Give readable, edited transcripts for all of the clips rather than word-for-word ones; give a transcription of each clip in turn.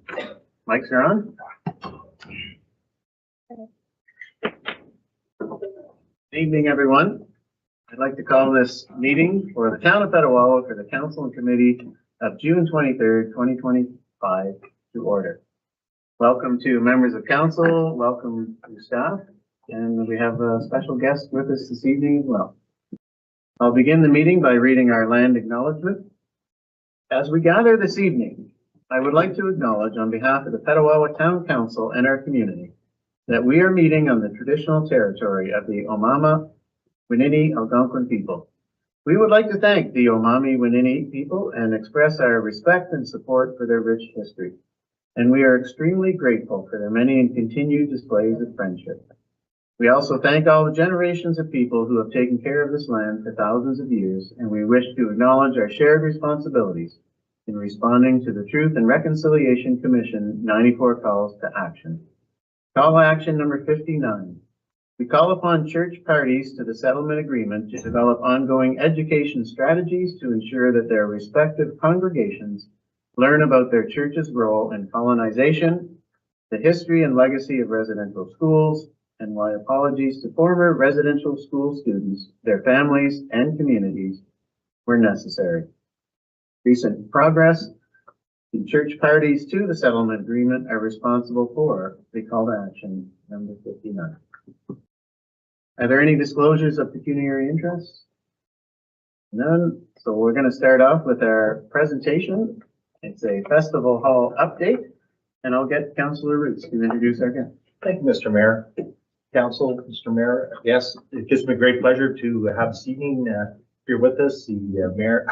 Mics are on. Good evening, everyone. I'd like to call this meeting for the town of Petawawa for the council and committee of June 23rd, 2025 to order. Welcome to members of council, welcome to staff, and we have a special guest with us this evening as well. I'll begin the meeting by reading our land acknowledgement. As we gather this evening, I would like to acknowledge on behalf of the Petawawa Town Council and our community that we are meeting on the traditional territory of the Omama Winini Algonquin people. We would like to thank the Omami Winini people and express our respect and support for their rich history. And we are extremely grateful for their many and continued displays of friendship. We also thank all the generations of people who have taken care of this land for thousands of years, and we wish to acknowledge our shared responsibilities in responding to the Truth and Reconciliation Commission 94 calls to action. Call action number 59. We call upon church parties to the settlement agreement to develop ongoing education strategies to ensure that their respective congregations learn about their church's role in colonization, the history and legacy of residential schools, and why apologies to former residential school students, their families, and communities were necessary. Recent progress in church parties to the settlement agreement are responsible for the call to action number 59. Are there any disclosures of pecuniary interest? None. So we're going to start off with our presentation. It's a festival hall update, and I'll get Councillor Roots to introduce our guest. Thank you, Mr. Mayor. Council, Mr. Mayor. Yes, it gives me great pleasure to have this evening here with us, the mayor,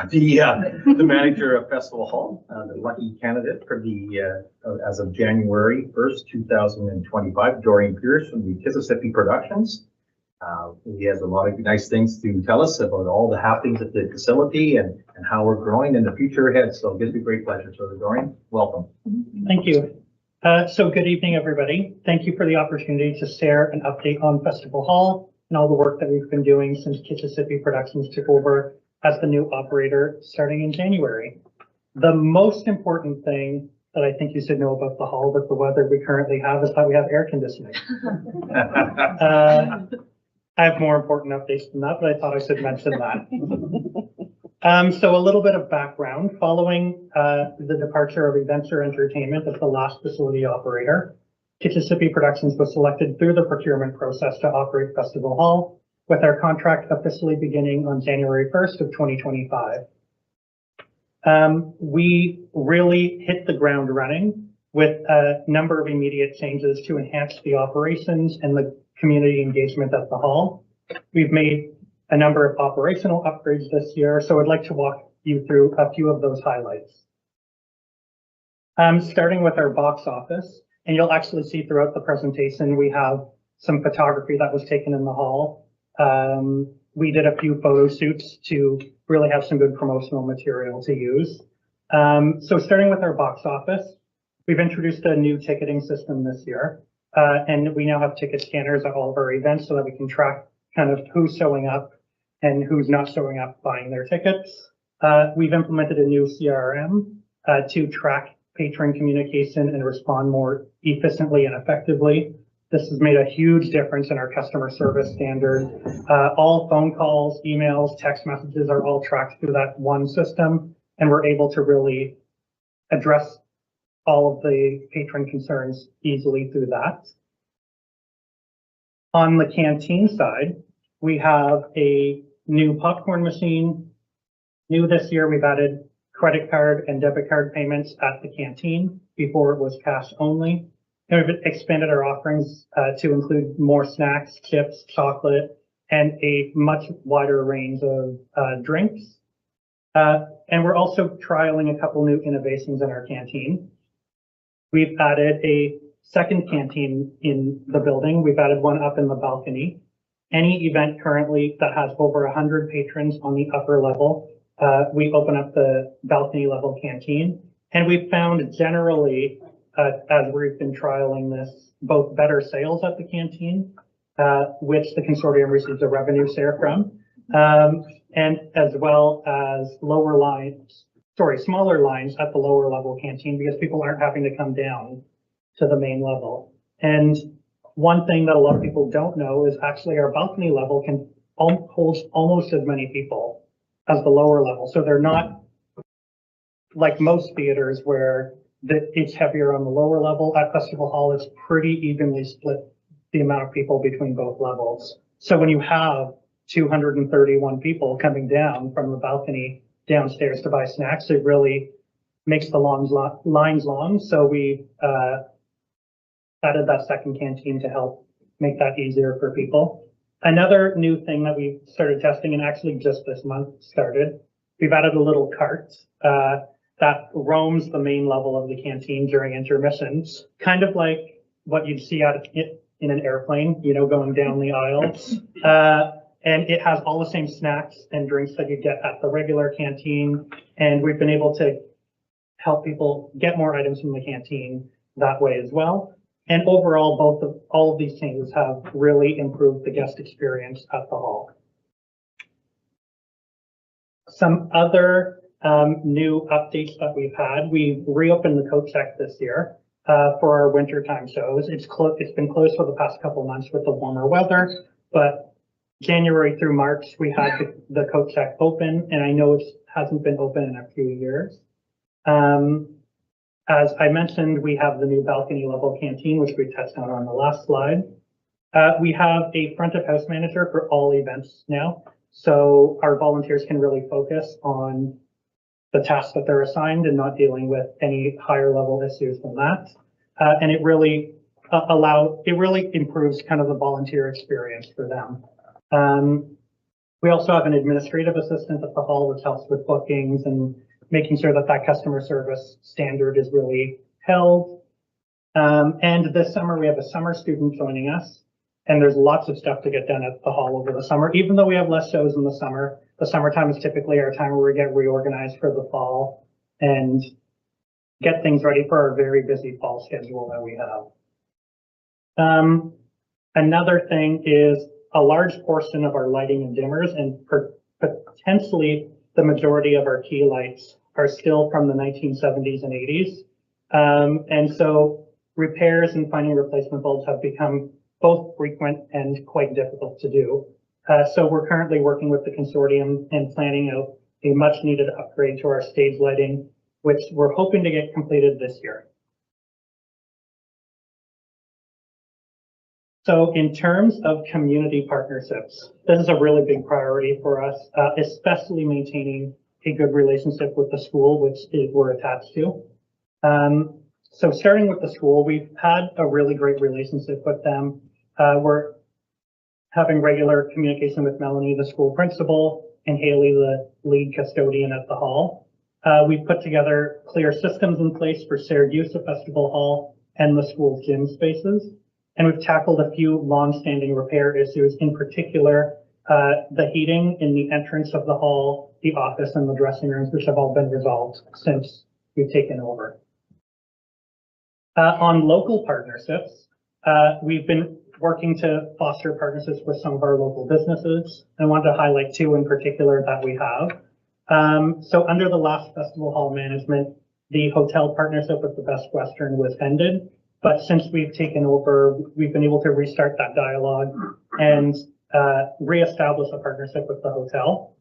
the manager of Festival Hall, the lucky candidate for the as of January 1st, 2025, Dorian Pierce from the Mississippi Productions. He has a lot of nice things to tell us about all the happenings at the facility and how we're growing in the future ahead. So it gives me great pleasure. So Dorian, welcome. Thank you. So good evening, everybody. Thank you for the opportunity to share an update on Festival Hall and all the work that we've been doing since Mississippi Productions took over as the new operator starting in January. The most important thing that I think you should know about the hall with the weather we currently have is that we have air conditioning. I have more important updates than that, but I thought I should mention that. So a little bit of background. Following the departure of Adventure Entertainment as the last facility operator, Mississippi Productions was selected through the procurement process to operate Festival Hall, with our contract officially beginning on January 1st of 2025. We really hit the ground running with a number of immediate changes to enhance the operations and the community engagement at the hall. We've made a number of operational upgrades this year, so I'd like to walk you through a few of those highlights. Starting with our box office, and you'll actually see throughout the presentation, we have some photography that was taken in the hall. We did a few photo shoots to really have some good promotional material to use. So starting with our box office, we've introduced a new ticketing system this year, and we now have ticket scanners at all of our events so that we can track kind of who's showing up and who's not showing up buying their tickets. We've implemented a new CRM to track patron communication and respond more efficiently and effectively. This has made a huge difference in our customer service standard. All phone calls, emails, text messages are all tracked through that one system, and we're able to really address all of the patron concerns easily through that. On the canteen side, we have a new popcorn machine. New this year, we've added credit card and debit card payments at the canteen. Before it was cash only. And we've expanded our offerings to include more snacks, chips, chocolate, and a much wider range of drinks. And we're also trialing a couple new innovations in our canteen. We've added a second canteen in the building. We've added one up in the balcony. Any event currently that has over 100 patrons on the upper level, we open up the balcony level canteen. And we've found generally, as we've been trialing this, both better sales at the canteen, which the consortium receives a revenue share from, and as well as lower lines smaller lines at the lower level canteen because people aren't having to come down to the main level. And one thing that a lot of people don't know is actually our balcony level can hold almost as many people as the lower level. So they're not like most theaters where it's heavier on the lower level. At Festival Hall, it's pretty evenly split the amount of people between both levels. So when you have 231 people coming down from the balcony downstairs to buy snacks, it really makes the lines long. So we added that second canteen to help make that easier for people. Another new thing that we started testing, and actually just this month started, we've added a little cart that roams the main level of the canteen during intermissions, kind of like what you'd see out in an airplane, you know, going down the aisles. And it has all the same snacks and drinks that you get at the regular canteen. And we've been able to help people get more items from the canteen that way as well. And overall, all of these changes have really improved the guest experience at the hall. Some other new updates that we've had, we reopened the coat check this year for our wintertime shows. It's been closed for the past couple of months with the warmer weather, but January through March, we had the coat check open, and I know it hasn't been open in a few years. As I mentioned, we have the new balcony level canteen, which we touched on the last slide. We have a front of house manager for all events now. So our volunteers can really focus on the tasks that they're assigned and not dealing with any higher level issues than that. And it really improves kind of the volunteer experience for them. We also have an administrative assistant at the hall, which helps with bookings and making sure that that customer service standard is really held. And this summer, we have a summer student joining us, and there's lots of stuff to get done at the hall over the summer. Even though we have less shows in the summertime is typically our time where we get reorganized for the fall and get things ready for our very busy fall schedule that we have. Another thing is a large portion of our lighting and dimmers and potentially the majority of our key lights are still from the 1970s and 80s. And so repairs and finding replacement bulbs have become both frequent and quite difficult to do. So we're currently working with the consortium and planning out a much needed upgrade to our stage lighting, which we're hoping to get completed this year. So in terms of community partnerships, this is a really big priority for us, especially maintaining a good relationship with the school, which we're attached to. So starting with the school, we've had a really great relationship with them. We're having regular communication with Melanie, the school principal, and Haley, the lead custodian at the hall. We've put together clear systems in place for shared use of Festival Hall and the school's gym spaces. And we've tackled a few long-standing repair issues, in particular, the heating in the entrance of the hall, the office, and the dressing rooms, which have all been resolved since we've taken over. On local partnerships, we've been working to foster partnerships with some of our local businesses. I wanted to highlight two in particular that we have. So under the last Festival Hall management, the hotel partnership with the Best Western was ended. But since we've taken over, we've been able to restart that dialogue and reestablish a partnership with the hotel.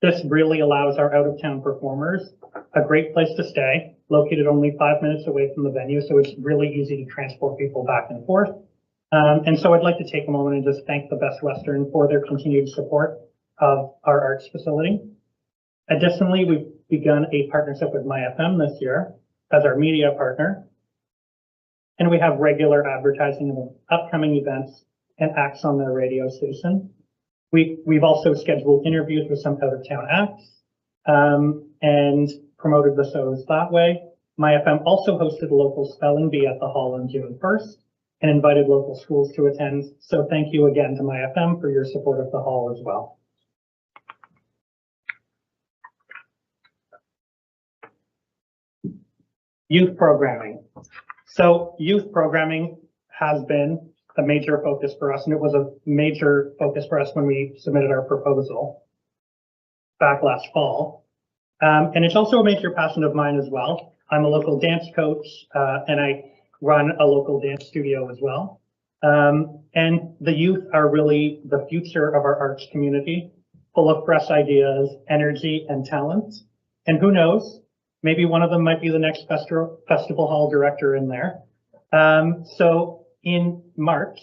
This really allows our out-of-town performers a great place to stay, located only 5 minutes away from the venue, so it's really easy to transport people back and forth. And so I'd like to take a moment and just thank the Best Western for their continued support of our arts facility. Additionally, we've begun a partnership with MyFM this year as our media partner. And we have regular advertising of upcoming events and acts on their radio station. We've also scheduled interviews with some out-of-town acts and promoted the shows that way. MyFM also hosted a local spelling bee at the hall on June 1st and invited local schools to attend. So thank you again to MyFM for your support of the hall as well. Youth programming. So youth programming has been a major focus for us, and it was a major focus for us when we submitted our proposal back last fall. And it's also a major passion of mine as well. I'm a local dance coach, and I run a local dance studio as well. And the youth are really the future of our arts community, full of fresh ideas, energy, and talent. And who knows, maybe one of them might be the next festival hall director in there. So in March,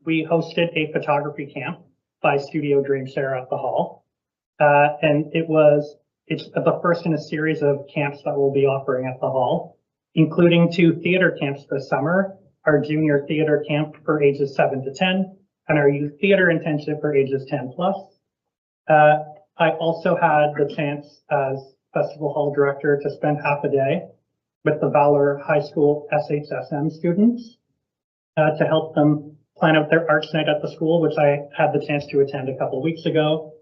we hosted a photography camp by Studio Dream Sarah at the hall. And it's the first in a series of camps that we'll be offering at the hall, including 2 theater camps this summer, our junior theater camp for ages 7 to 10, and our youth theater intensive for ages 10 plus. I also had the chance as festival hall director to spend half a day with the Valor High School SHSM students to help them plan out their arts night at the school, which I had the chance to attend a couple weeks ago.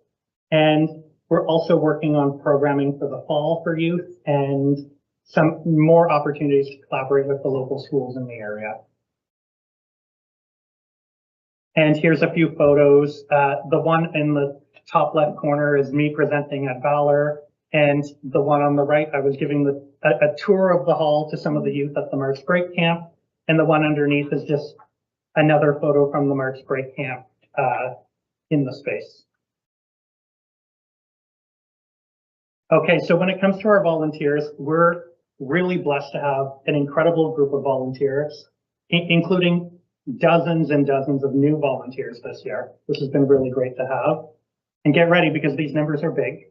And we're also working on programming for the fall for youth and some more opportunities to collaborate with the local schools in the area. And here's a few photos. The one in the top left corner is me presenting at Valor. And the one on the right, I was giving a tour of the hall to some of the youth at the March Break Camp. And the one underneath is just another photo from the March Break Camp in the space. Okay, so when it comes to our volunteers, we're really blessed to have an incredible group of volunteers, including dozens and dozens of new volunteers this year, which has been really great to have. And get ready because these numbers are big.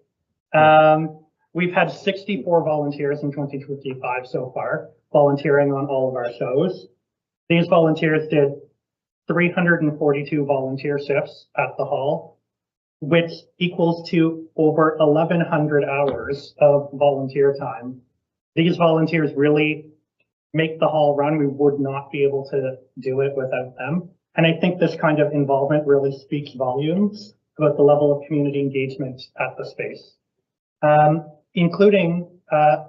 We've had 64 volunteers in 2025 so far, volunteering on all of our shows. These volunteers did 342 volunteer shifts at the hall, which equals to over 1,100 hours of volunteer time. These volunteers really make the hall run. We would not be able to do it without them. And I think this kind of involvement really speaks volumes about the level of community engagement at the space. Including,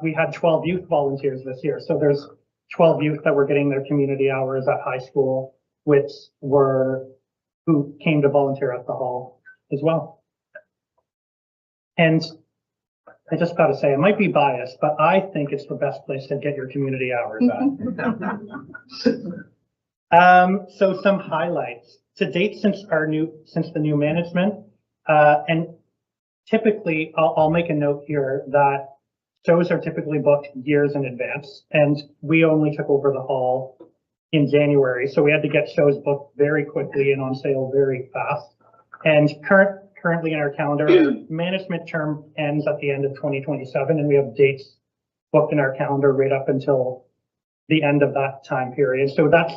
we had 12 youth volunteers this year. So there's 12 youth that were getting their community hours at high school, who came to volunteer at the hall as well. And I just got to say, I might be biased, but I think it's the best place to get your community hours at. So some highlights to date since the new management, and typically I'll make a note here that shows are typically booked years in advance, and we only took over the hall in January, so we had to get shows booked very quickly and on sale very fast. And currently in our calendar, our management term ends at the end of 2027, and we have dates booked in our calendar right up until the end of that time period. So that's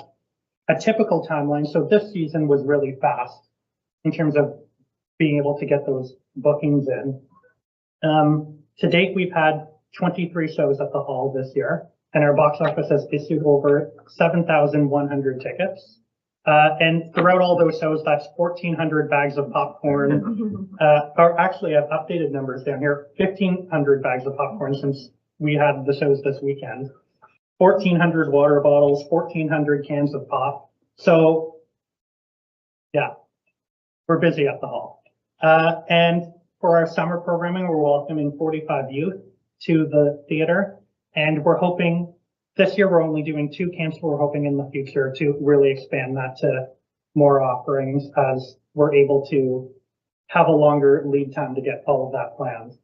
a typical timeline. So this season was really fast in terms of being able to get those bookings in. To date, we've had 23 shows at the hall this year, and our box office has issued over 7,100 tickets. And throughout all those shows, that's 1,400 bags of popcorn, or actually I've updated numbers down here, 1,500 bags of popcorn since we had the shows this weekend, 1,400 water bottles, 1,400 cans of pop. So yeah, we're busy at the hall. And for our summer programming, we're welcoming 45 youth to the theater, and we're hoping this year we're only doing 2 camps, but we're hoping in the future to really expand that to more offerings as we're able to have a longer lead time to get all of that planned.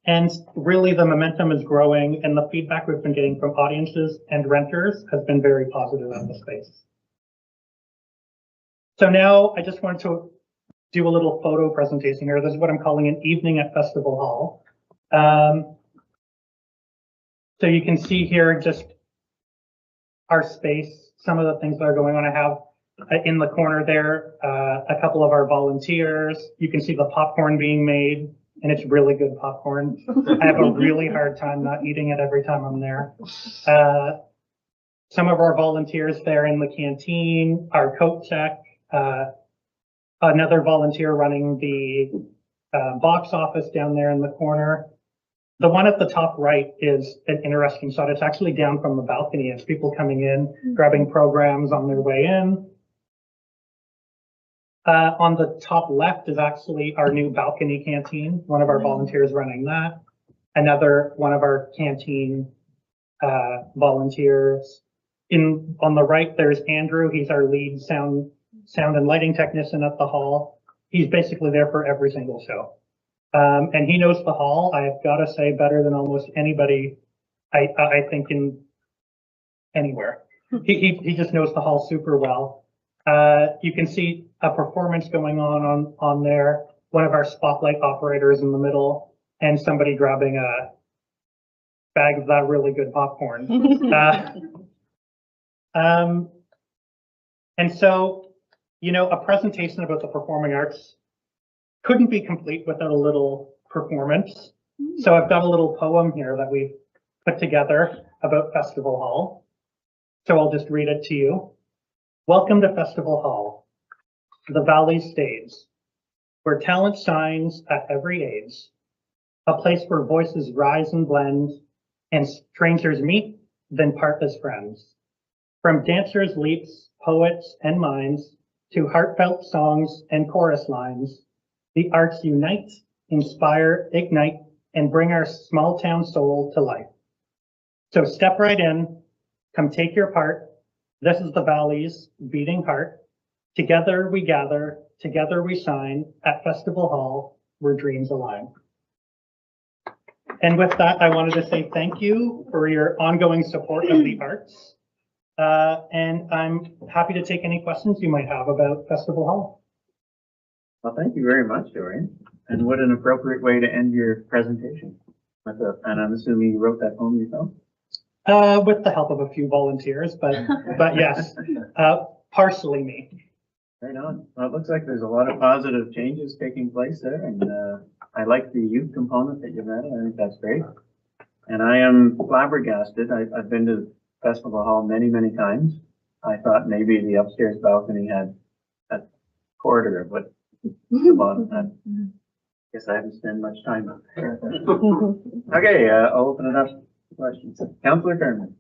And really the momentum is growing, and the feedback we've been getting from audiences and renters has been very positive in the space. So now I just wanted to do a little photo presentation here. This is what I'm calling an evening at Festival Hall. So you can see here just our space, some of the things that are going on. I have in the corner there a couple of our volunteers. You can see the popcorn being made, and it's really good popcorn. I have a really hard time not eating it every time I'm there. Some of our volunteers there in the canteen, our coat check, another volunteer running the box office down there in the corner. The one at the top right is an interesting shot. It's actually down from the balcony. It's people coming in, grabbing programs on their way in. On the top left is actually our new balcony canteen, one of our volunteers running that. Another one of our canteen volunteers. On the right, there's Andrew. He's our lead sound and lighting technician at the hall. He's basically there for every single show. And he knows the hall, I've got to say, better than almost anybody, I think, in anywhere. He just knows the hall super well. You can see a performance going on there. One of our spotlight operators in the middle, and somebody grabbing a bag of that really good popcorn. And so, you know, a presentation about the performing arts couldn't be complete without a little performance. So I've got a little poem here that we put together about Festival Hall. So I'll just read it to you. Welcome to Festival Hall, the Valley stage, where talent shines at every age, a place where voices rise and blend, and strangers meet, then part as friends. From dancers, leaps, poets, and mimes, to heartfelt songs and chorus lines, the arts unite, inspire, ignite, and bring our small town soul to life. So step right in, come take your part. This is the Valley's beating heart. Together we gather, together we shine at Festival Hall, where dreams align. And with that, I wanted to say thank you for your ongoing support of the arts. And I'm happy to take any questions you might have about Festival Hall. Well, thank you very much, Dorian. And what an appropriate way to end your presentation. And I'm assuming you wrote that poem yourself? With the help of a few volunteers, but yes, partially me. Right on. Well, it looks like there's a lot of positive changes taking place there, and I like the youth component that you've added. I think that's great. And I am flabbergasted. I've been to Festival Hall many, many times. I thought maybe the upstairs balcony had a quarter of what the bottom had. Guess I haven't spent much time up there. Okay, I'll open it up to questions. Councillor Kerman.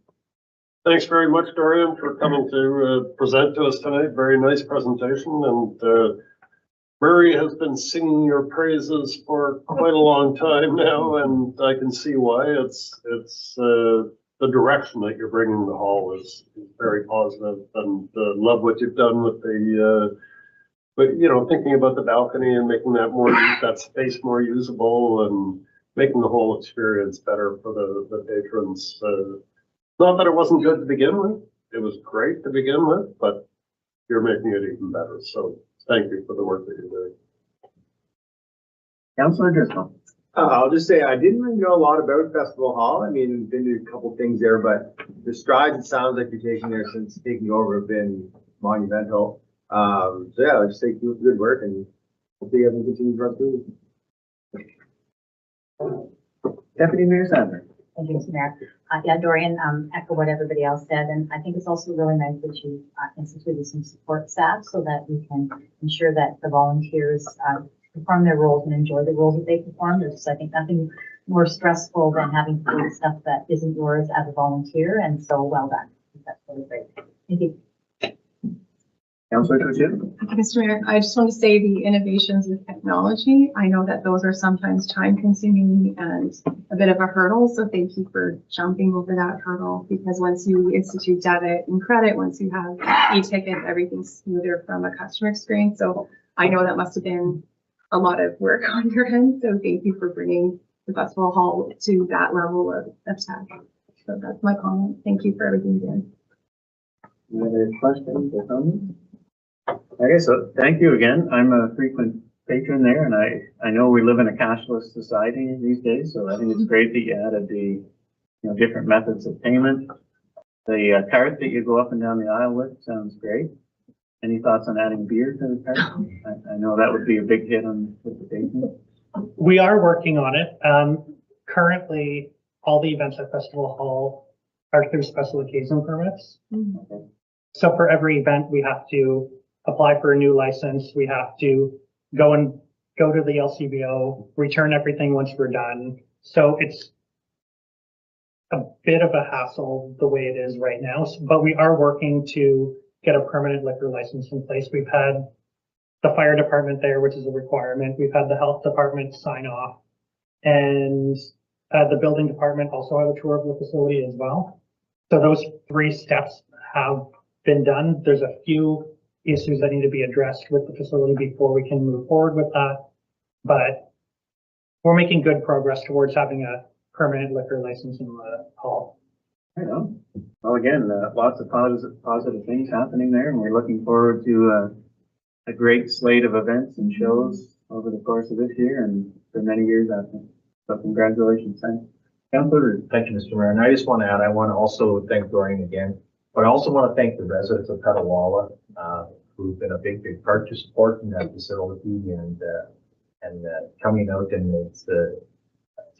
Thanks very much, Dorian, for coming to present to us tonight. Very nice presentation, and Murray has been singing your praises for quite a long time now, and I can see why. It's the direction that you're bringing the hall is very positive, and love what you've done with the but you know, thinking about the balcony and making that space more usable and making the whole experience better for the patrons. Not that it wasn't good to begin with, it was great to begin with, but you're making it even better. So thank you for the work that you're doing. Councillor Driscoll. I'll just say I didn't really know a lot about Festival Hall. I mean, been to a couple things there, but the strides it sounds like you're taking there since taking over have been monumental. So yeah, I'll just say keep up the good work and hopefully everyone continues to run through. Deputy Mayor Sandler. Thank you, Mr. Mayor. Yeah, Dorian, echo what everybody else said, and I think it's also really nice that you instituted some support staff so that we can ensure that the volunteers perform their roles and enjoy the roles that they perform. There's, I think, nothing more stressful than having to do stuff that isn't yours as a volunteer, and so well done. That's really great. Thank you. Councillor Coutu. Mr. Mayor, I just want to say the innovations with technology. I know that those are sometimes time consuming and a bit of a hurdle. So thank you for jumping over that hurdle, because once you institute debit and credit, once you have e-tickets, everything's smoother from a customer experience. So I know that must have been a lot of work on your end. So thank you for bringing the Festival Hall to that level of tech. So that's my comment. Thank you for everything you're doing. Any other questions or comments? Okay, so thank you again. I'm a frequent patron there, and I know we live in a cashless society these days, so I think it's great that you added the different methods of payment. The cart that you go up and down the aisle with sounds great. Any thoughts on adding beer to the cart? I know that would be a big hit on with the patron. We are working on it. Currently, all the events at Festival Hall are through special occasion permits. Okay. So for every event, we have to apply for a new license. We have to go to the LCBO, return everything once we're done. So it's a bit of a hassle the way it is right now, but we are working to get a permanent liquor license in place. We've had the fire department there, which is a requirement. We've had the health department sign off. And the building department also had a tour of the facility as well. So those 3 steps have been done. There's a few issues that need to be addressed with the facility before we can move forward with that. But we're making good progress towards having a permanent liquor license in the hall. Right on. Well, again, lots of positive things happening there, and we're looking forward to a great slate of events and shows over the course of this year and for many years after. So congratulations, thanks. Councilor. Thank you, Mr. Mayor. And I just want to add, I want to also thank Dorian again, but I also want to thank the residents of Petawawa, who've been a big part to supporting that facility and coming out, and it's a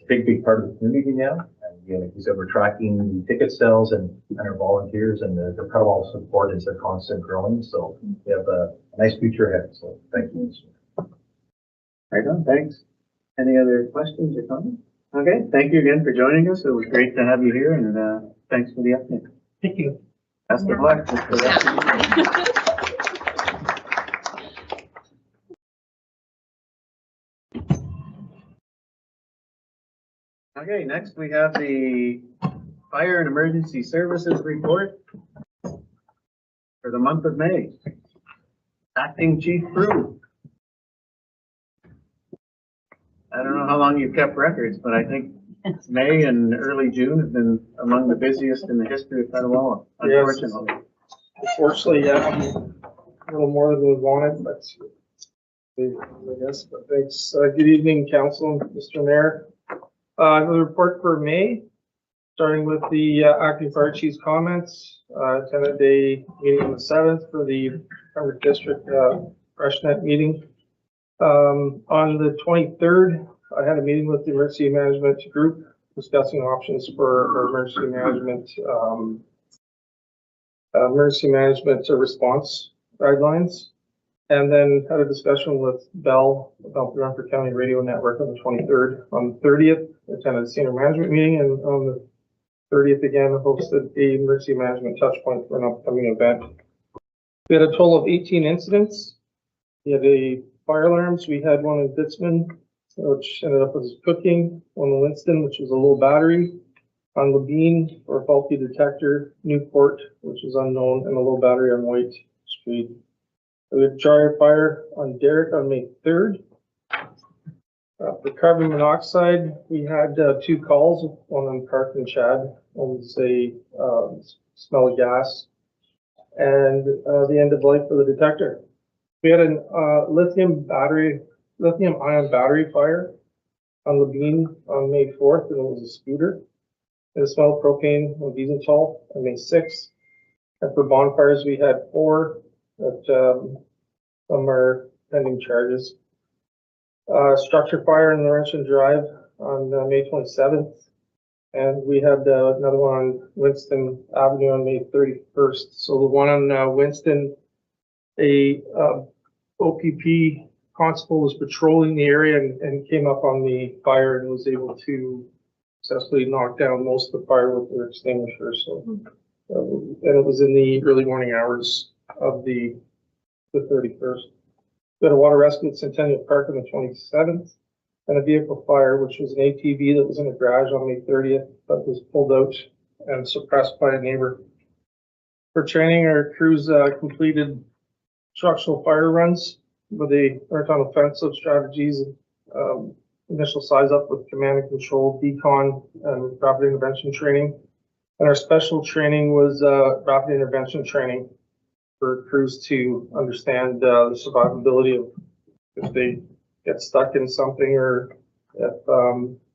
big part of the community now. And you know, like you said, we're tracking the ticket sales and our volunteers, and the Petawawa support is a constant growing. So we have a nice future ahead. So thank you, Mr. Mayor. Right on, thanks. Any other questions or comments? Okay, thank you again for joining us. It was great to have you here, and thanks for the update. Thank you. Best of luck. For the rest of the year. Okay, next we have the Fire and Emergency Services Report for the month of May. Acting Chief Crew. I don't know how long you've kept records, but I think May and early June have been among the busiest in the history of Petawawa, unfortunately. Unfortunately, yeah, a little more than we wanted, but I guess, but thanks. Good evening, Council and Mr. Mayor. I have a report for May, starting with the acting fire chief's comments. Attended a meeting on the 7th for the Harvard District FreshNet meeting. On the 23rd, I had a meeting with the emergency management group discussing options for our emergency management response guidelines, and then had a discussion with Bell about the Renfrew County Radio Network on the 23rd. On the 30th, I attended a senior management meeting, and on the 30th again, hosted a emergency management touch point for an upcoming event. We had a total of 18 incidents. We had a fire alarms. We had one in Bitsman, which ended up as cooking. One in Winston, which was a low battery. On Labine, for a faulty detector. Newport, which is unknown, and a low battery on White Street. We had a fire on Derrick on May 3rd. For carbon monoxide, we had 2 calls, one on Park and Chad. One was a smell of gas, and the end of life for the detector. We had a lithium-ion battery fire on Labine on May 4th, and it was a scooter. And it smelled propane on Wiesenthal on May 6th. And for bonfires, we had 4 that some are pending charges. Structure fire in Laurentian Drive on May 27th. And we had another one on Winston Avenue on May 31st. So the one on Winston, a OPP constable was patrolling the area and came up on the fire and was able to successfully knock down most of the fire with their extinguisher. So, and it was in the early morning hours of the 31st. We had a water rescue at Centennial Park on the 27th, and a vehicle fire, which was an ATV that was in a garage on May 30th, but was pulled out and suppressed by a neighbor. For training, our crews completed structural fire runs where they learned on offensive strategies, initial size up with command and control, decon, and rapid intervention training. And our special training was rapid intervention training for crews to understand the survivability of if they get stuck in something, or if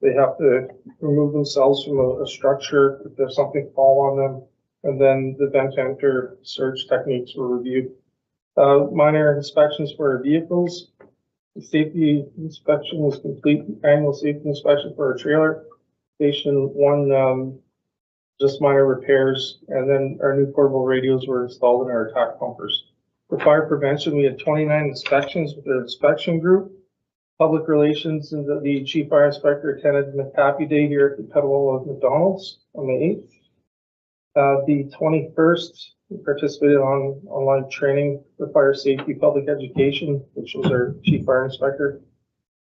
they have to remove themselves from a structure, if there's something fall on them. And then the vent enter surge techniques were reviewed. Minor inspections for our vehicles. The safety inspection was complete. Annual safety inspection for our trailer. Station 1, just minor repairs. And then our new portable radios were installed in our attack pumpers. For fire prevention, we had 29 inspections with the inspection group. Public relations, and the chief fire inspector attended McHappy Day here at the Petawawa McDonald's on the 8th. The 21st, We participated on online training for fire safety, public education, which was our chief fire inspector.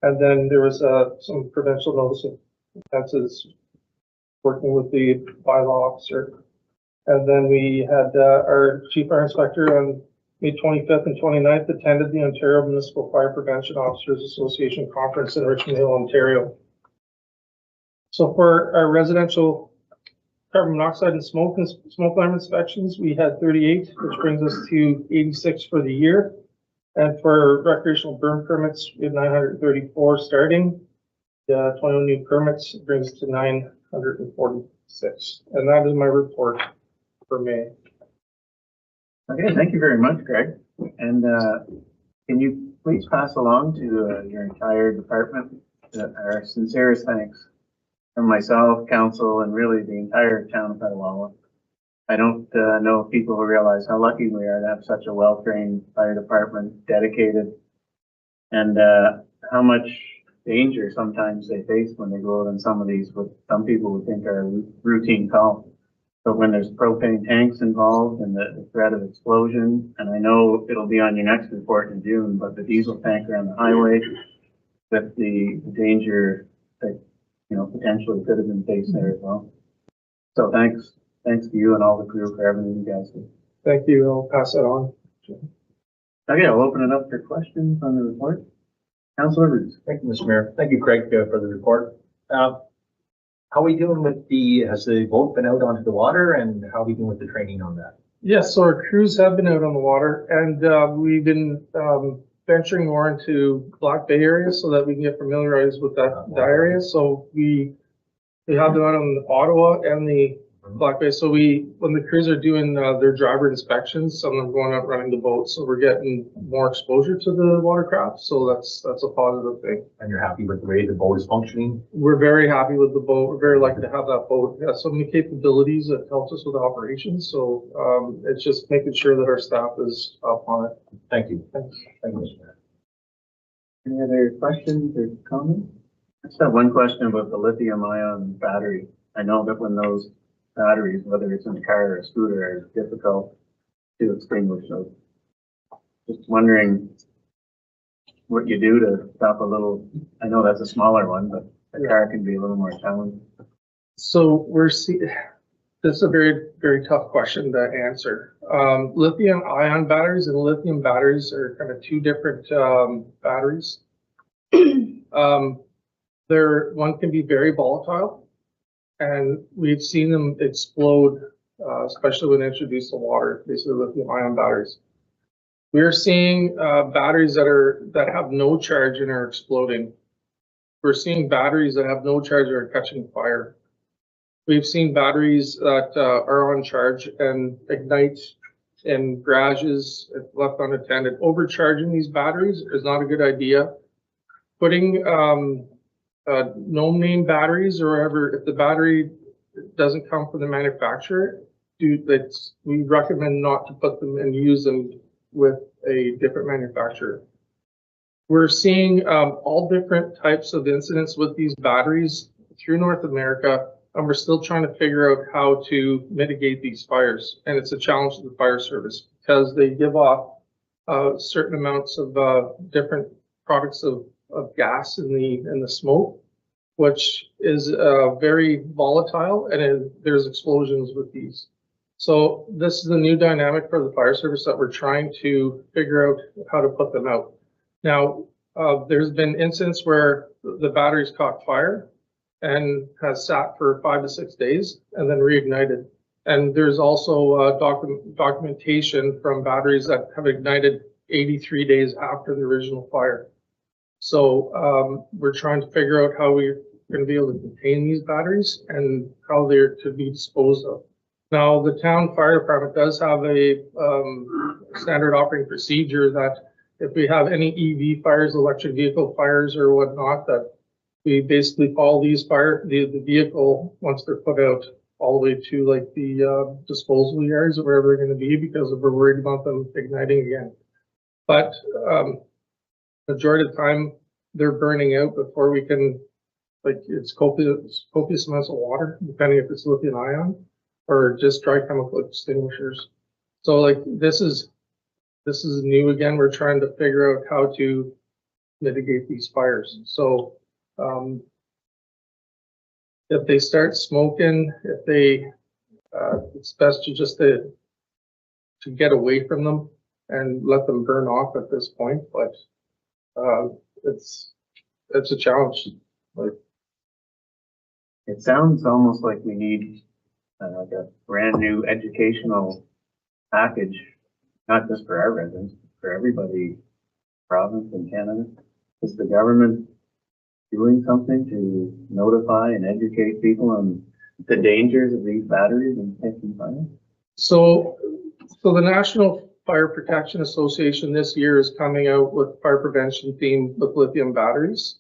And then there was some provincial notice of offenses working with the bylaw officer. And then we had our chief fire inspector on May 25th and 29th attended the Ontario Municipal Fire Prevention Officers Association Conference in Richmond Hill, Ontario. So for our residential carbon monoxide and smoke alarm inspections, we had 38, which brings us to 86 for the year. And for recreational burn permits, we had 934 starting. 21 new permits brings us to 946. And that is my report for May. Okay, thank you very much, Greg. And can you please pass along to your entire department our sincerest thanks from myself, council, and really the entire town of Petawawa. I don't know if people realize how lucky we are to have such a well-trained fire department, dedicated, and how much danger sometimes they face when they go out on some of these, what some people would think are a routine call. But when there's propane tanks involved and the threat of explosion, and I know it'll be on your next report in June, but the diesel tanker on the highway, with the danger that, you know, potentially could have been faced there as well. So thanks to you and all the crew for everything you guys do. Thank you. I'll pass that on. Okay, I'll open it up for questions on the report. Councilor Roots. Thank you, Mr. Mayor. Thank you, Craig, for the report. How are we doing with has the boat been out onto the water, and how are we doing with the training on that? Yes, so our crews have been out on the water, and we've been venturing more into Black Bay area so that we can get familiarized with that area. So we have them out on Ottawa and the Black Bay. So when the crews are doing their driver inspections, some of them going out running the boat. So we're getting more exposure to the watercraft. So that's a positive thing. And you're happy with the way the boat is functioning? We're very happy with the boat. We're very lucky to have that boat. It has so many capabilities that helps us with operations. So it's just making sure that our staff is up on it. Thank you. Thank you, Mr. Mayor. Any other questions or comments? I just have one question about the lithium-ion battery. I know that when those batteries, whether it's in a car or a scooter, are difficult to extinguish. So just wondering what you do to stop a little, I know that's a smaller one, but a car can be a little more challenging. So this is a very, very tough question to answer. Lithium ion batteries and lithium batteries are kind of two different batteries. One can be very volatile, and we've seen them explode, especially when introduced to water, basically lithium ion batteries. We're seeing batteries that have no charge and are exploding. We're seeing batteries that have no charge and are catching fire. We've seen batteries that are on charge and ignite in garages if left unattended. Overcharging these batteries is not a good idea. Putting no-name batteries or whatever, if the battery doesn't come from the manufacturer, we recommend not to put them and use them with a different manufacturer. We're seeing all different types of incidents with these batteries through North America, and we're still trying to figure out how to mitigate these fires. And it's a challenge to the fire service because they give off certain amounts of different products of gas in the smoke, which is very volatile, and there's explosions with these. So this is a new dynamic for the fire service that we're trying to figure out how to put them out. Now, there's been incidents where the batteries caught fire and has sat for 5 to 6 days and then reignited. And there's also documentation from batteries that have ignited 83 days after the original fire. So we're trying to figure out how we're going to be able to contain these batteries and how they're to be disposed of. Now, the town fire department does have a standard operating procedure that if we have any EV fires, electric vehicle fires or whatnot, that we basically follow the vehicle once they're put out all the way to like the disposal yards or wherever they're going to be, because we're worried about them igniting again. But majority of the time they're burning out before we can, like, it's copious amounts of water, depending if it's lithium ion or just dry chemical extinguishers. So like, this is new again. We're trying to figure out how to mitigate these fires. So, if they start smoking, it's best to just to get away from them and let them burn off at this point. But, it's a challenge. Like, It sounds almost like we need like a brand new educational package, not just for our residents, for everybody, province and Canada. Is the government doing something to notify and educate people on the dangers of these batteries and catching fire? So the National Fire Protection Association this year is coming out with fire prevention theme with lithium batteries.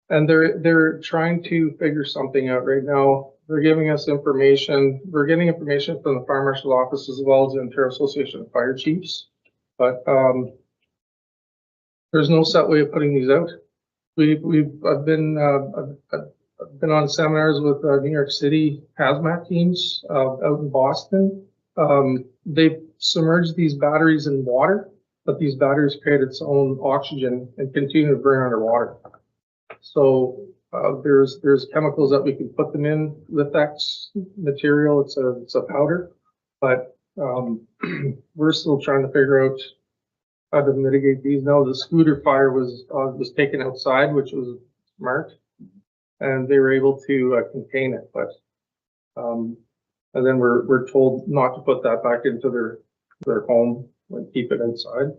And they're trying to figure something out right now. They're giving us information. We're getting information from the Fire Marshal's office as well as the Ontario Association of Fire Chiefs. But there's no set way of putting these out. I've been on seminars with New York City hazmat teams out in Boston. They submerge these batteries in water, but these batteries create its own oxygen and continue to burn underwater. So there's chemicals that we can put them in, Lithx material. It's a powder, but we're still trying to figure out how to mitigate these. Now the scooter fire was taken outside, which was smart, and they were able to contain it. But and then we're told not to put that back into their home and keep it outside.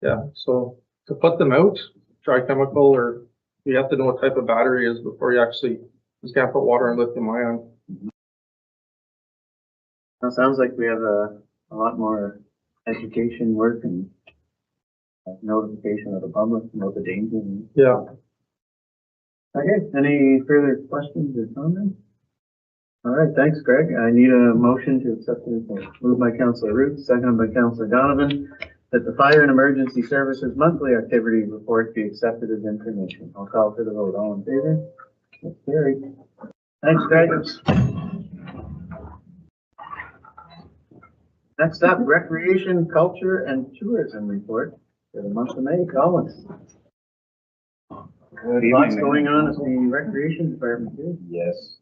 Yeah, so to put them out, try chemical, or you have to know what type of battery it is before you can't put water and lithium ion. Well, it sounds like we have a lot more education work and notification of the public about the dangers. Yeah. Okay, any further questions or comments? All right, thanks, Greg. I need a motion to accept this. Moved by Councillor Root, seconded by Councillor Donovan, that the Fire and Emergency Services monthly activity report be accepted as information. I'll call for the vote. All in favor? That's carried. Thanks, Greg. Next up, Recreation, Culture, and Tourism report for the month of May. Collins. Lots going on at the Recreation Department too. Yes,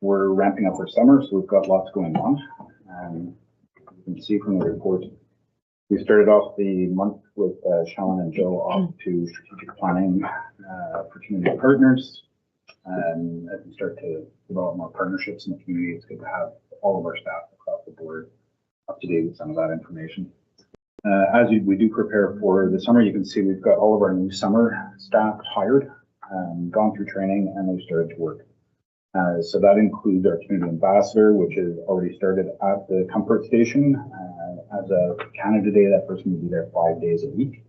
we're ramping up for summer, so we've got lots going on. You can see from the report, we started off the month with Sean and Joe off to strategic planning for community partners. As we start to develop more partnerships in the community, it's good to have all of our staff across the board up to date with some of that information. As we do prepare for the summer, you can see we've got all of our new summer staff hired, gone through training, and they've started to work. So that includes our community ambassador, which has already started at the Comfort Station. As of Canada Day, that person will be there 5 days a week.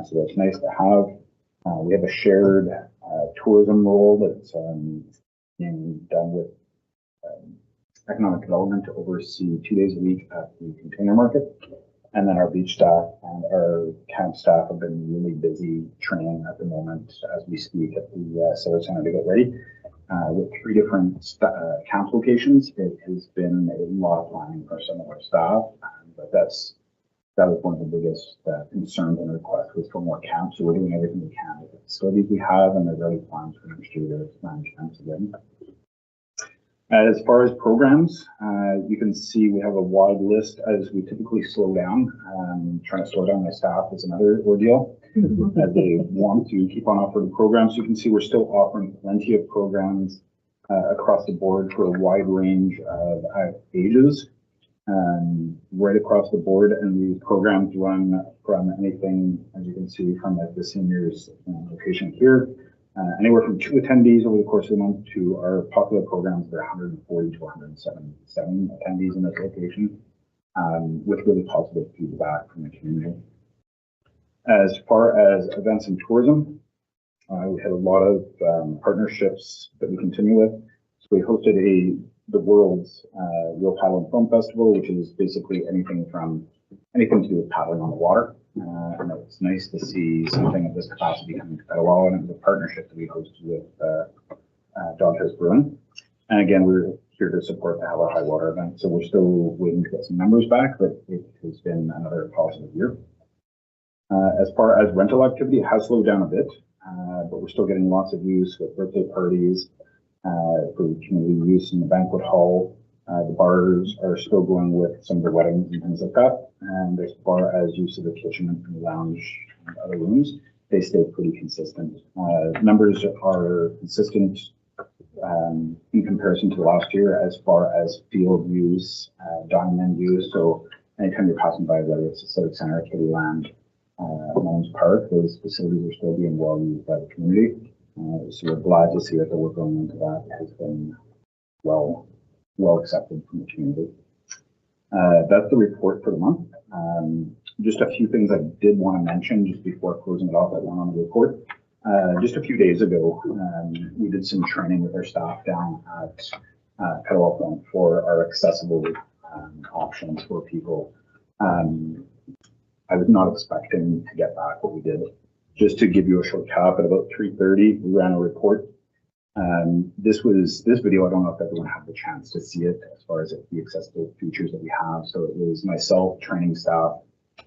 So that's nice to have. We have a shared tourism role that's being done with economic development to oversee 2 days a week at the container market. And then our beach staff and our camp staff have been really busy training at the moment as we speak at the Cellar Center to get ready. With 3 different camp locations, it has been a lot of planning for some of our staff, but that was one of the biggest concerns and requests was for more camps. So we're doing everything we can with the facilities we have, and there's already plans for next year to expand camps again. As far as programs, you can see we have a wide list as we typically slow down. Trying to slow down my staff is another ordeal as they want to keep on offering programs. You can see we're still offering plenty of programs across the board for a wide range of ages, right across the board. And these programs run from anything, as you can see, from the seniors location here, anywhere from 2 attendees over the course of the month to our popular programs that are 140 to 177 attendees in this location, with really positive feedback from the community. As far as events and tourism, we had a lot of partnerships that we continue with. So we hosted the world's Real Paddle and Film Festival, which is basically anything to do with paddling on the water. And it's nice to see something of this capacity coming to Petawawa, and it was a partnership that we hosted with Dante's Brewing. And again, we're here to support the Hella High Water event. So we're still waiting to get some numbers back, but it has been another positive year. As far as rental activity, it has slowed down a bit, but we're still getting lots of use with birthday parties, for community use in the banquet hall. The bars are still going with some of the weddings and things like that. And as far as use of the kitchen and the lounge and other rooms, they stay pretty consistent. Numbers are consistent in comparison to last year as far as field use, dining use. So anytime you're passing by, whether it's the Civic Center, Kitty Land, Mounds Park, those facilities are still being well used by the community. So we're glad to see that the work going into that has been well accepted from the community. That's the report for the month. Just a few things I did want to mention just before closing it off that one on the report. Just a few days ago, we did some training with our staff down at Petawawa for our accessible options for people. I was not expecting to get back what we did. Just to give you a short cap, at about 3:30, we ran a report. This video, I don't know if everyone had the chance to see it as far as the accessible features that we have. So it was myself training staff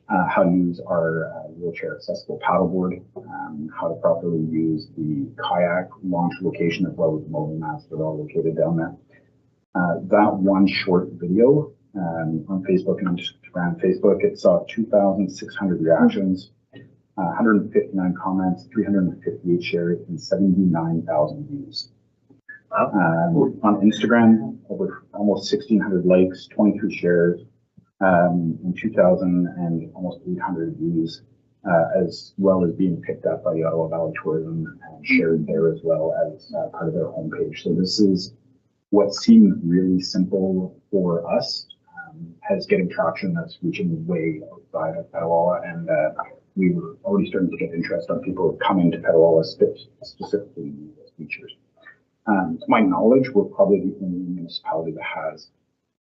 how to use our wheelchair accessible paddleboard, how to properly use the kayak launch location as well as the mobile mats that are all located down there. That one short video on Facebook and Instagram. Facebook, it saw 2,600 reactions, 159 comments, 358 shares, and 79,000 views. On Instagram, over almost 1,600 likes, 23 shares, and 2,000 and almost 800 views, as well as being picked up by the Ottawa Valley Tourism and shared there as well as part of their homepage. So this is what seemed really simple for us, has getting traction that's reaching way outside of Petawawa, and we were already starting to get interest on people coming to Petawawa specifically in those features. To my knowledge, we're probably the only municipality that has,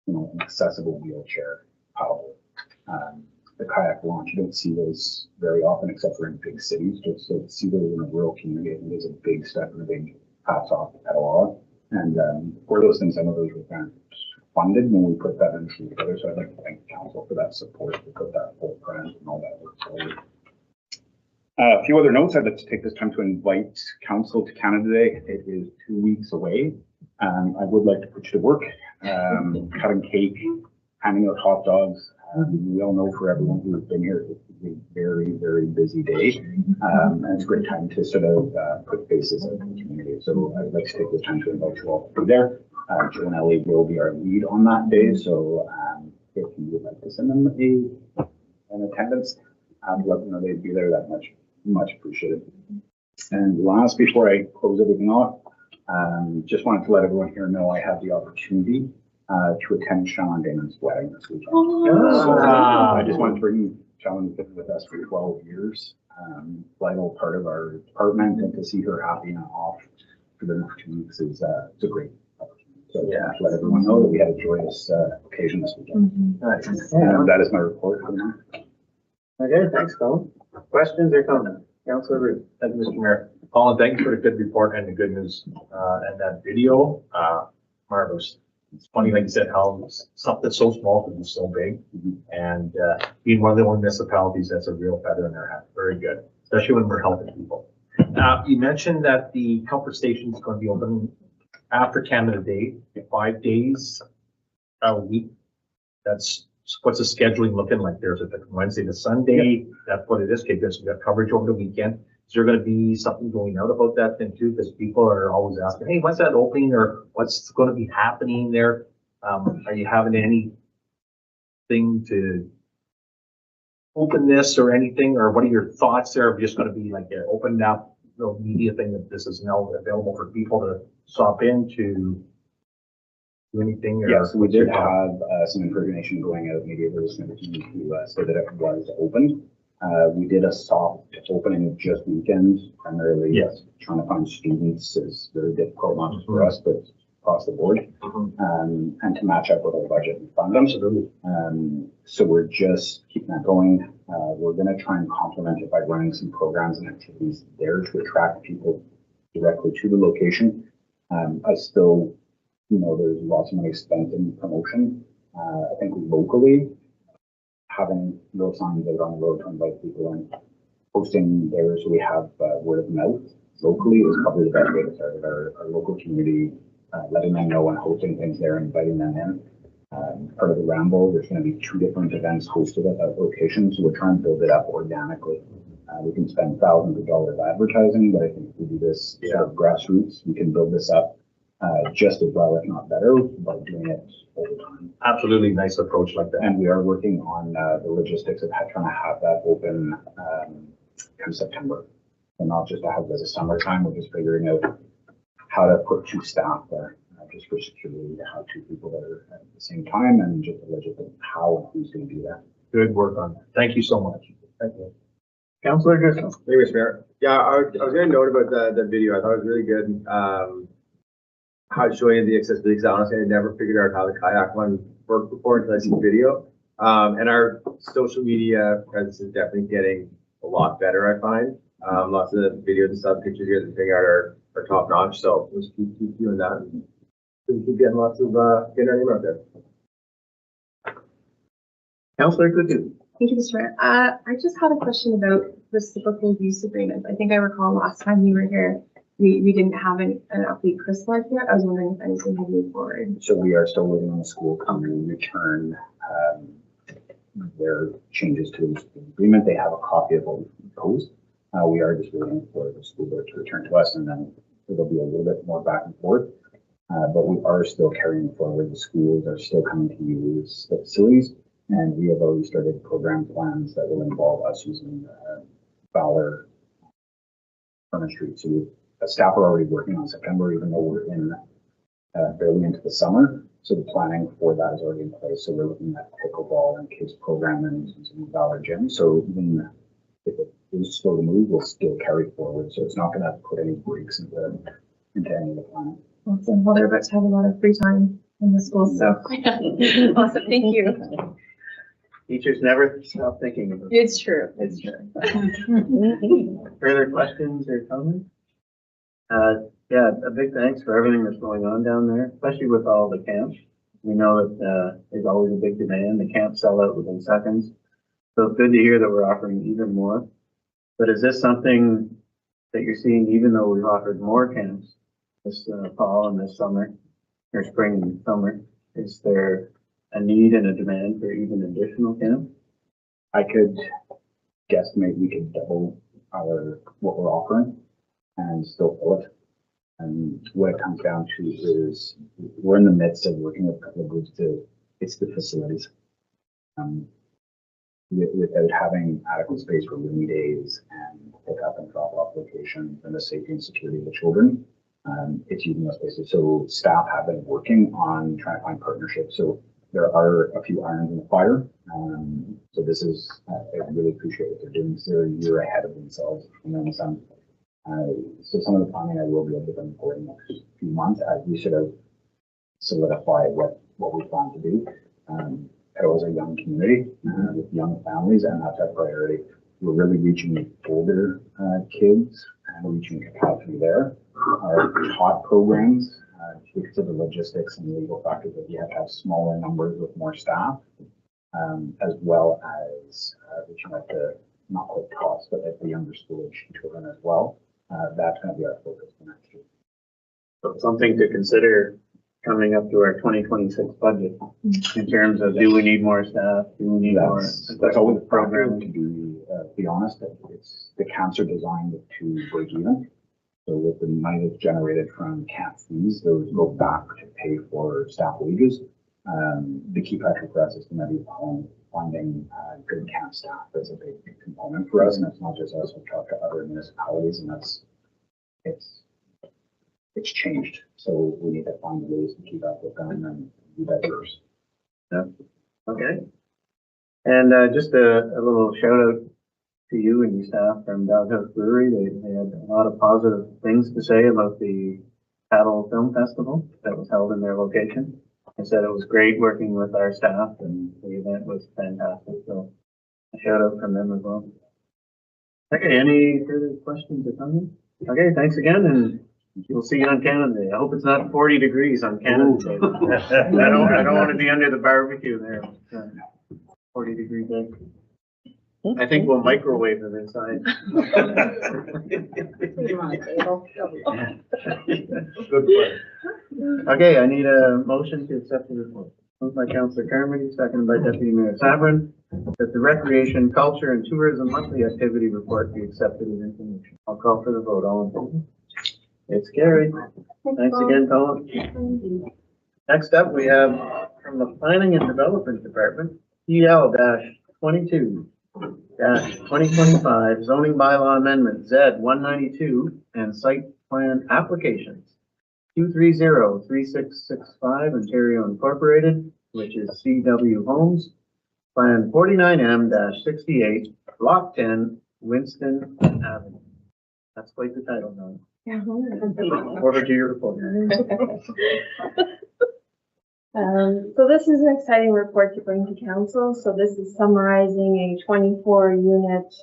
an accessible wheelchair paddleboard. The kayak launch, you don't see those very often except for in big cities. Just to see those in a rural community, I think is a big step and a big hats off to Petawawa. And for those things, I know those were grant funded when we put that initially together. So I'd like to thank the council for that support to put that full grant and all that work forward. A few other notes. I'd like to take this time to invite council to Canada Day. It is 2 weeks away. I would like to put you to work, cutting cake, handing out hot dogs. We all know for everyone who's been here, it's a very, very busy day. And it's a great time to sort of put faces in the community. So I'd like to take this time to invite you all to be there. Joe and Ellie will be our lead on that day. So if you would like to send them an attendance, let them know they'd be there. That much appreciated. And last, before I close everything off, just wanted to let everyone here know I had the opportunity to attend Sean and Damon's wedding this weekend. So, I just wanted to bring Sean, who's been with us for 12 years, vital part of our department, and to see her happy and off for the next 2 weeks is it's a great opportunity. So yeah, to let everyone know that we had a joyous occasion this weekend. And that is my report. Okay, thanks, Colin. Questions or comments? Councilor Root. Thank you, Mr. Mayor. Colin, thank you for the good report and the good news and that video. Marvelous. It's funny, like you said, how something so small can be so big. And being one of the only municipalities that's a real feather in their hat. Very good, especially when we're helping people. You mentioned that the comfort station is going to be open after Canada Day, 5 days a week. What's the scheduling looking like there? Is it from Wednesday to Sunday? That's what it is. Okay, good. So we got coverage over the weekend. Is there going to be something going out about that then too? Because people are always asking, hey, when's that opening, or what's going to be happening there? Are you having anything to open this or anything, or what are your thoughts there? Are we just going to be like an opened up media thing that this is now available for people to stop in to do anything? Yes, we did have some information going out immediately to say that it was open. We did a soft opening just weekends, primarily trying to find students is very difficult, not just for us, but across the board, and to match up with our budget and fund them. So we're just keeping that going. We're going to try and complement it by running some programs and activities there to attract people directly to the location. I still there's lots of money spent in promotion. I think locally, having little signs out on the road to invite people and posting there so we have word of mouth locally is probably the best way to start it. Our local community, letting them know and hosting things there and inviting them in. Part of the Ramble, there's going to be 2 different events hosted at that location, so we're trying to build it up organically. We can spend thousands of dollars advertising, but I think if we do this sort of grassroots, we can build this up just as well, if not better, by doing it over time. Absolutely nice approach like that. And we are working on the logistics of trying to have that open come September. And not just to have it as a summertime, we're just figuring out how to put 2 staff there, just for security, to have 2 people there at the same time, and just the logistics of how and who's going to do that. Good work on that. Thank you so much. Thank you. Councillor Driscoll. Thank you, Mr. Mayor. Yeah, I was going to note about the video. I thought it was really good. How it's showing the accessibility, because honestly, I never figured out how the kayak one worked before until I seen the video. And our social media presence is definitely getting a lot better, I find. Lots of the videos and stuff, pictures you guys are figuring out are top notch. So let's keep doing that. And keep getting lots of, getting our name out there. Councillor Goodhue. Thank you, Mr. Mayor. I just had a question about reciprocal use agreements. I think I recall last time you were here, we didn't have an update crystallized yet. I was wondering if anything had moved forward. So we are still waiting on the school to return their changes to the agreement. They have a copy of what we proposed. We are just waiting for the school board to return to us, and then it'll be a little bit more back and forth. But we are still carrying forward. The schools are still coming to use the facilities, and we have already started program plans that will involve us using Fowler Furnace Street. So staff are already working on September, even though we're in barely into the summer. So the planning for that is already in place. So we're looking at pickleball and kids programming using Fowler Gym. So even if it is slow to move, we'll still carry forward. So it's not going to put any breaks into any of the planning. Awesome. Well, they're about to have a lot of free time in the school, so awesome. Thank you. Teachers never stop thinking about it. It's true. It's true. Further questions or comments? Yeah, a big thanks for everything that's going on down there, especially with all the camps. We know that there's always a big demand. The camps sell out within seconds. So it's good to hear that we're offering even more. But is this something that you're seeing, even though we've offered more camps this fall and this summer, or spring and summer, is there a need and a demand for even additional camps? I could guesstimate we could double what we're offering and still fill it. And what it comes down to is we're in the midst of working with a couple of groups it's the facilities. Without having adequate space for rainy days and pick up and drop off locations and the safety and security of the children, it's using those spaces. So staff have been working on trying to find partnerships. So there are a few irons in the fire. So this is, I really appreciate what they're doing. So they're a year ahead of themselves and then some. So some of the planning I will be able to bring forward in the next few months as we sort of solidify what we plan to do. Petawawa is a young community with young families, and that's our priority. We're really reaching older kids and reaching capacity there. Our taught programs, because of the logistics and legal factors that you have to have smaller numbers with more staff, as well as reaching out to not quite cost, but at the younger school age children as well. That's going to be our focus for next year. So something to consider coming up to our 2026 budget in terms of, do we need more staff? Do we need more? That's always the program. To be honest, the camps are designed to break even. So with the money that's generated from camp fees, those go back to pay for staff wages. The key factor for us is going to be finding good camp staff. That's a big component for us, and it's not just us. We talk to other municipalities, and it's changed. So we need to find ways to keep up with them and be diverse. Yeah. Okay. And just a little shout out to you and your staff from Doghouse Brewery. They had a lot of positive things to say about the Paddle Film Festival that was held in their location. They said it was great working with our staff, and the event was fantastic. So a shout out from them as well. Okay, any further questions or comments? Okay, thanks again, and We'll see you on Canada Day. I hope it's not 40 degrees on Canada Day. I don't want to be under the barbecue there. 40-degree day. I think we'll microwave them inside. Good plan. Okay, I need a motion to accept the report. Moved by Councillor Carmody, seconded by Deputy Mayor Sabrin, that the Recreation, Culture and Tourism Monthly Activity Report be accepted as information. I'll call for the vote. All in favor? It's carried. Thanks again, Colin. Next up, we have from the Planning and Development Department, PL-22-2025 zoning bylaw amendment Z 192 and site plan applications. 230-3665 Ontario Incorporated, which is CW Homes, Plan 49M-68, Block 10, Winston Avenue. That's quite the title, now. Yeah. Over to your report. So this is an exciting report to bring to council. So this is summarizing a 24-unit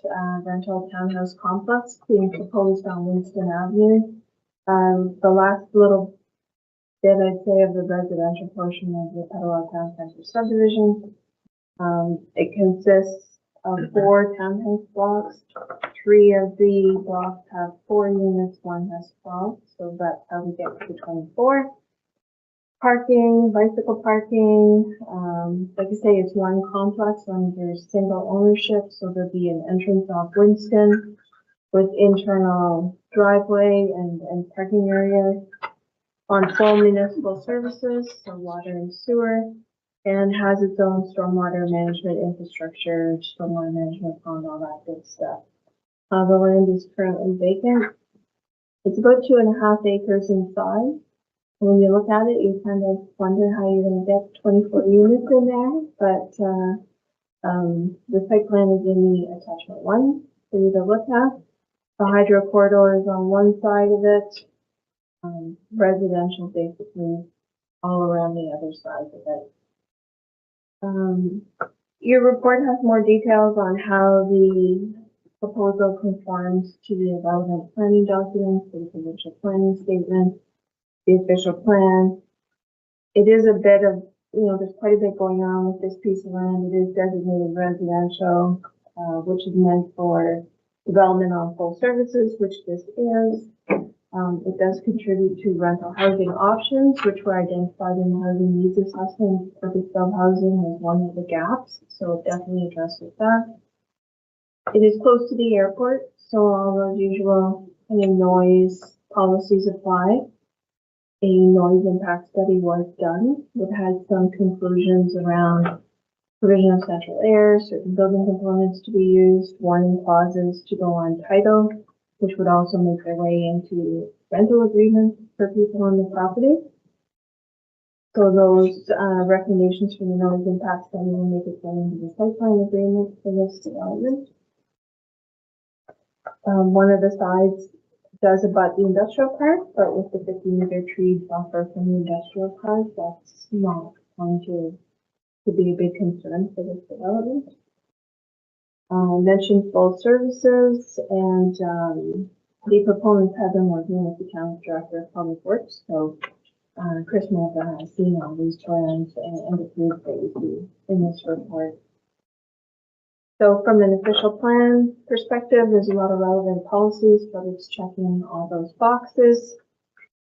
rental townhouse complex being proposed on Winston Avenue. The last little bit, I'd say, of the residential portion of the Petawawa Town Center subdivision. It consists of 4 townhouse blocks. 3 of the blocks have 4 units, 1 has 12, so that's how we get to 24. Parking, bicycle parking, like I say, it's one complex under single ownership, so there'll be an entrance off Winston with internal driveway and parking area on full municipal services, so water and sewer, and has its own stormwater management infrastructure, stormwater management pond, all that good stuff. The land is currently vacant. It's about 2.5 acres in size. When you look at it, you kind of wonder how you're going to get 24 units in there, but the site plan is in the attachment 1 for you to look at. The hydro corridor is on one side of it, residential basically all around the other side of it. Your report has more details on how the proposal conforms to the relevant planning documents, the provincial planning statement, the official plan. It is a bit of, there's quite a bit going on with this piece of land. It is designated residential, which is meant for development on full services, which this is. It does contribute to rental housing options, which were identified in the housing needs assessment. Purpose-built housing is one of the gaps, so it definitely addresses that. It is close to the airport, so all those usual noise policies apply. A noise impact study was done. It had some conclusions around provision of central air, certain building components to be used, warning clauses to go on title, which would also make their way into rental agreements for people on the property. So those recommendations from the noise impact study will make its way into the site plan agreement for this development. One of the sides does abut the industrial park, but with the 50-meter tree buffer from the industrial park, that's not going to be a big concern for this development. Mentioned full services, and the proponents have been working with the town's director of public works, so Chris Mota has seen all these plans and approved these in this report. So from an official plan perspective, there's a lot of relevant policies, but it's checking all those boxes.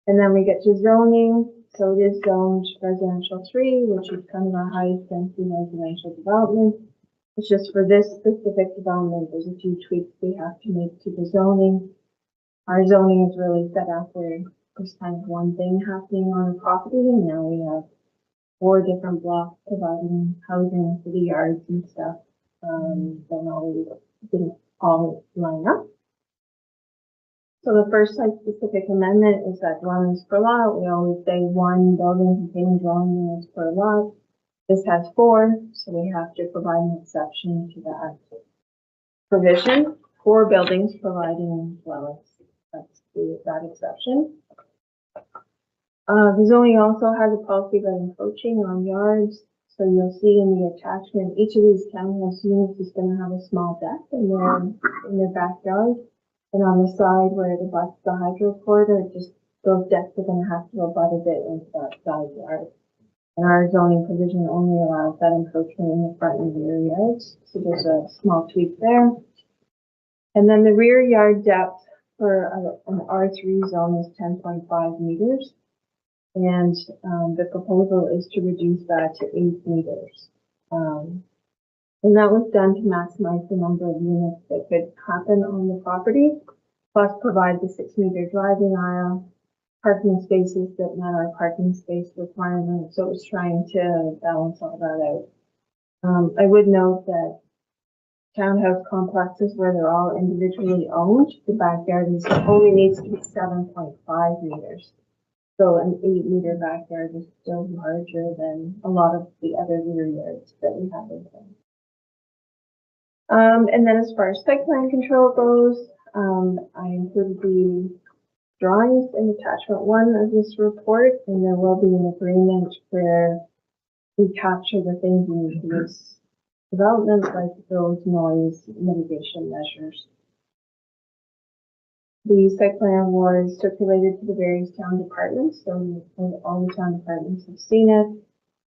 And then we get to zoning. So it is zoned residential 3, which is kind of our highest density residential development. It's just for this specific development, there's a few tweaks we have to make to the zoning. Our zoning is really set up where there's kind of one thing happening on a property, and now we have 4 different blocks providing housing for the yards and stuff. Then always didn't all line up. So the first site-specific amendment is that dwellings per lot. We always say 1 building containing dwelling units per lot. This has 4, so we have to provide an exception to that provision. 4 buildings providing dwellings. That's that exception. The zoning also has a policy about encroaching on yards. So you'll see in the attachment, each of these townhouse units is going to have a small deck in their backyard. And on the side where it abuts the hydro corridor, it just those decks are gonna have to abut a bit into that side yard. And our zoning provision only allows that encroachment in the front and rear yards, so there's a small tweak there. And then the rear yard depth for an R3 zone is 10.5 meters. And the proposal is to reduce that to 8 meters. And that was done to maximize the number of units that could happen on the property, plus provide the 6-meter driving aisle, parking spaces that met our parking space requirements. So it was trying to balance all that out. I would note that townhouse complexes where they're all individually owned, the backyard only needs to be 7.5 meters. So an 8-meter backyard is still larger than a lot of the other rear yards that we have in town. And then as far as site plan control goes, I included the drawings in attachment 1 of this report, and there will be an agreement where we capture the things we need for this development, like those noise mitigation measures. The site plan was circulated to the various town departments, so all the town departments have seen it,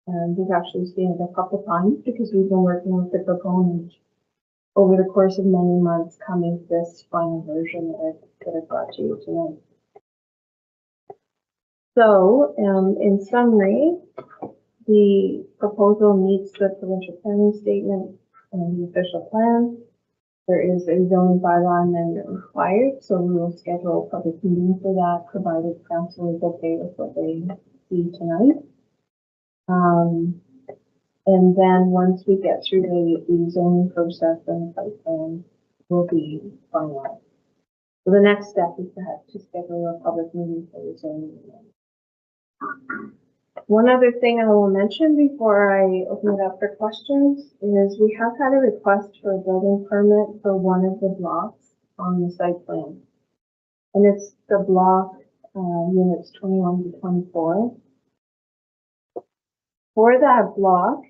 and we've actually seen it a couple times because we've been working with the proponent over the course of many months coming to this final version that I brought to you tonight. So, in summary, the proposal meets the provincial planning statement and the official plan. There is a zoning bylaw amendment required, so we will schedule a public meeting for that, provided council is okay with what they see tonight. And then once we get through the zoning process and the site plan will be finalized. So the next step is to schedule a public meeting for the zoning. One other thing I will mention before I open it up for questions is we have had a request for a building permit for one of the blocks on the site plan. And it's the block units 21 to 24. For that block,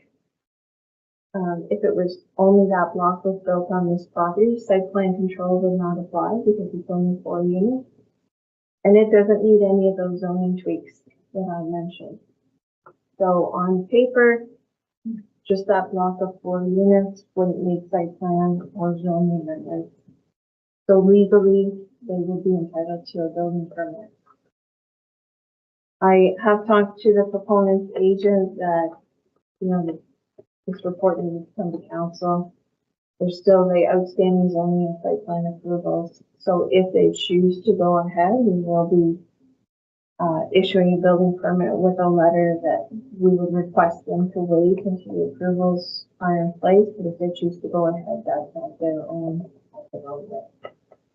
if it was only that block was built on this property, site plan control would not apply because it's only 4 units. And it doesn't need any of those zoning tweaks that I mentioned. So on paper, just that block of 4 units wouldn't need site plan or zoning amendments. So legally, they would be entitled to a building permit. I have talked to the proponent's agent that, you know, this report needs to come to council. There's still the outstanding zoning and site plan approvals. So if they choose to go ahead, we will be issuing a building permit with a letter that we would request them to wait until the approvals are in place. But if they choose to go ahead, that's not their own development.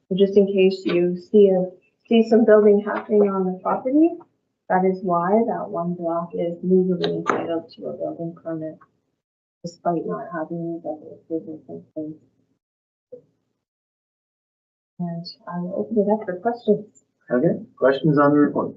So just in case you see some building happening on the property, that is why that one block is legally entitled to a building permit, despite not having these other approvals in place. And I will open it up for questions. Okay, questions on the report?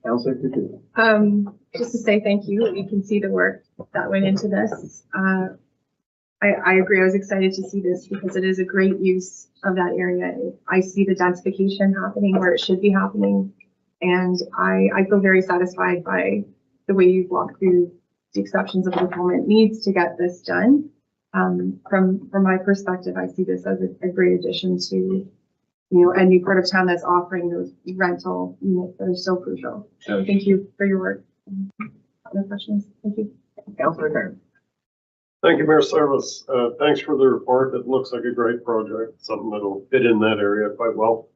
Councilor Coutu. Just to say thank you. You can see the work that went into this. I agree. I was excited to see this because it is a great use of that area. I see the densification happening where it should be happening. And I feel very satisfied by the way you've walked through the exceptions of the proponent needs to get this done. From my perspective, I see this as a great addition to, you know, a new part of town that's offering those rental units that are so crucial. So thank you for your work. Other questions? Thank you. Councilor Kern. Thank you, Mayor Service. Thanks for the report. It looks like a great project, something that'll fit in that area quite well.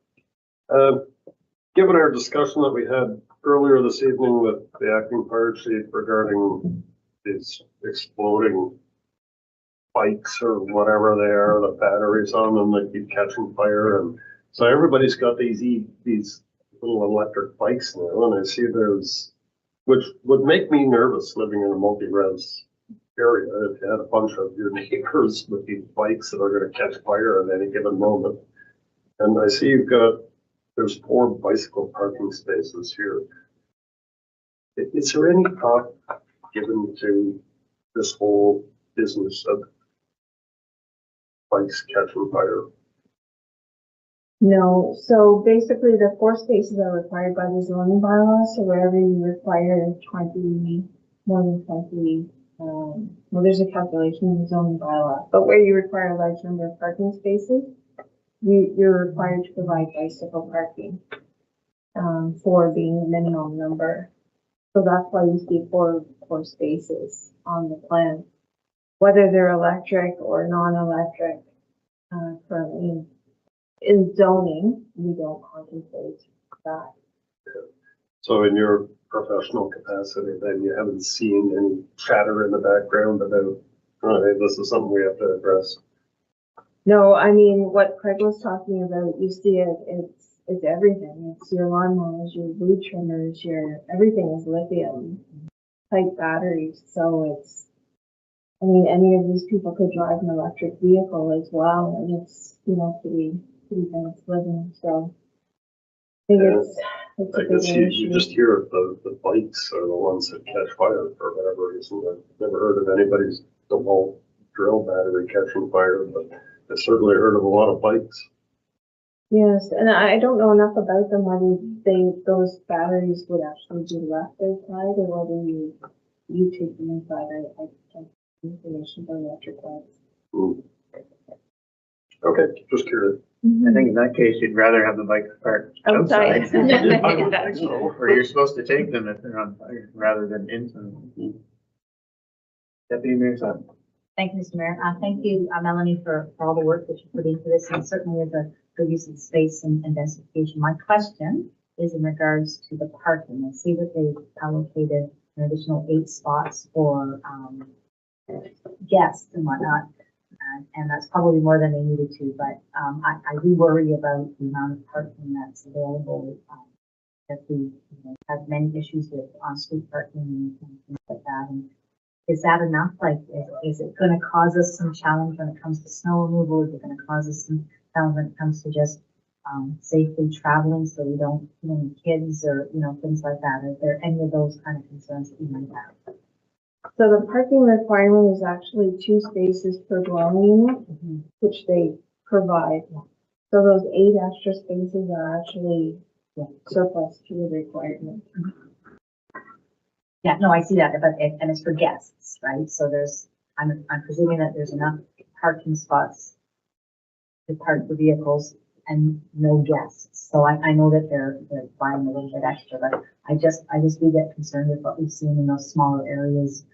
Given our discussion that we had earlier this evening with the acting fire chief regarding these exploding bikes or whatever they are, the batteries on them that keep catching fire, and so everybody's got these little electric bikes now, and I see which would make me nervous living in a multi-res area if you had a bunch of your neighbors with these bikes that are going to catch fire at any given moment. And I see there's 4 bicycle parking spaces here. Is there any thought given to this whole business of bikes catching fire? No, so basically the 4 spaces are required by the zoning bylaws, so wherever you require 20, more than 20, well, there's a calculation in the zoning bylaw, but where you require a large number of parking spaces, you're required to provide bicycle parking, for being the minimum number. So that's why you see four spaces on the plan. Whether they're electric or non-electric, currently in zoning, we don't contemplate that. So in your professional capacity, then you haven't seen any chatter in the background about, oh, hey, this is something we have to address. No, I mean, what Craig was talking about, you see it, it's everything. It's your lawnmowers, your weed trimmers, everything is lithium type batteries. So I mean, any of these people could drive an electric vehicle as well, and it's, pretty nice living. So I think it's a I big guess you issue. just hear of the bikes are the ones that catch fire for whatever reason. I've never heard of anybody's DeWalt drill battery catching fire, but I've certainly heard of a lot of bikes. Yes, and I don't know enough about them, whether those batteries would actually be left outside or whether you take them inside. I can't get information about electric bikes. Mm. Okay, just curious. I think in that case, you'd rather have the bikes parked outside. Where you're supposed to take them if they're on fire, rather than into them. Deputy Mayor Sun. Thank you, Mr. Mayor. Thank you, Melanie, for all the work that you put into this, and certainly is a good use of space and densification. My question is in regards to the parking. I see that they've allocated an additional 8 spots for guests and whatnot, and that's probably more than they needed to, but I do worry about the amount of parking that's available. That we have many issues with on-street parking and things like that. And is that enough? Like, is it going to cause us some challenge when it comes to snow removal? Is it going to cause us some challenge when it comes to just safely traveling so we don't hit any kids or, things like that? Are there any of those kind of concerns that you might have? So the parking requirement is actually 2 spaces per dwelling unit, which they provide. So those 8 extra spaces are actually surplus to the requirement. Yeah, no, I see that, and it's for guests, right? So I'm presuming that there's enough parking spots to park the vehicles and no guests. So I know that they're buying a little bit extra, but I just do get concerned with what we've seen in those smaller areas,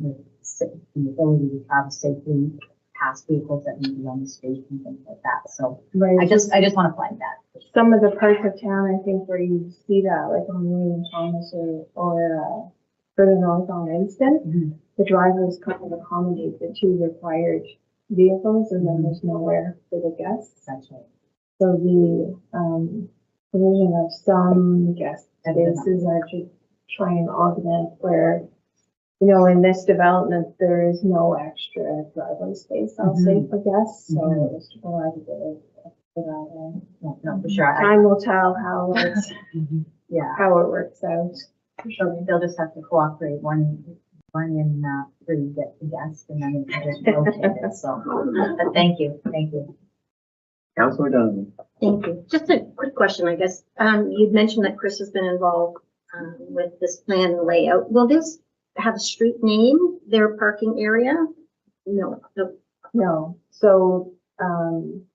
with the ability to travel safely past vehicles that may be on the street and things like that. So Right. I just want to flag that. Some of the parts of town, I think, where you see that, like on William Thomas or further north on Winston, the drivers kind of accommodate the 2 required vehicles, and then there's nowhere for the guests. That's right. So the provision of some guest spaces are to try and augment where, in this development, there is no extra driveway space, I'll say, for guests. So it's to provide a bit of No, for sure. time will tell how how it works out. So they'll just have to cooperate one in 3 get the guests, and then they can just rotate it. So, but thank you. Councilor Donovan. Thank you. Just a quick question, I guess. You'd mentioned that Chris has been involved with this plan and layout. Will this have a street name, their parking area? No. No. So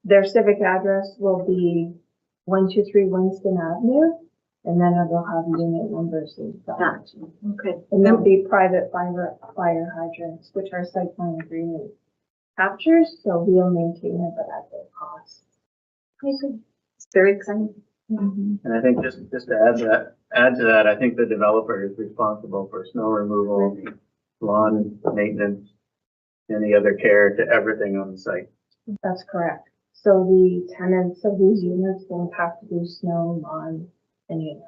their civic address will be 123 Winston Avenue, and then it'll have unit numbers and stuff. Gotcha. Okay. And there'll be private fire hydrants, which our site plan agreement captures, so we'll maintain it, but at their cost. It's very exciting. And I think just to add to that, I think the developer is responsible for snow removal, lawn maintenance, any other care to everything on the site. That's correct. So the tenants of these units won't have to do snow on any of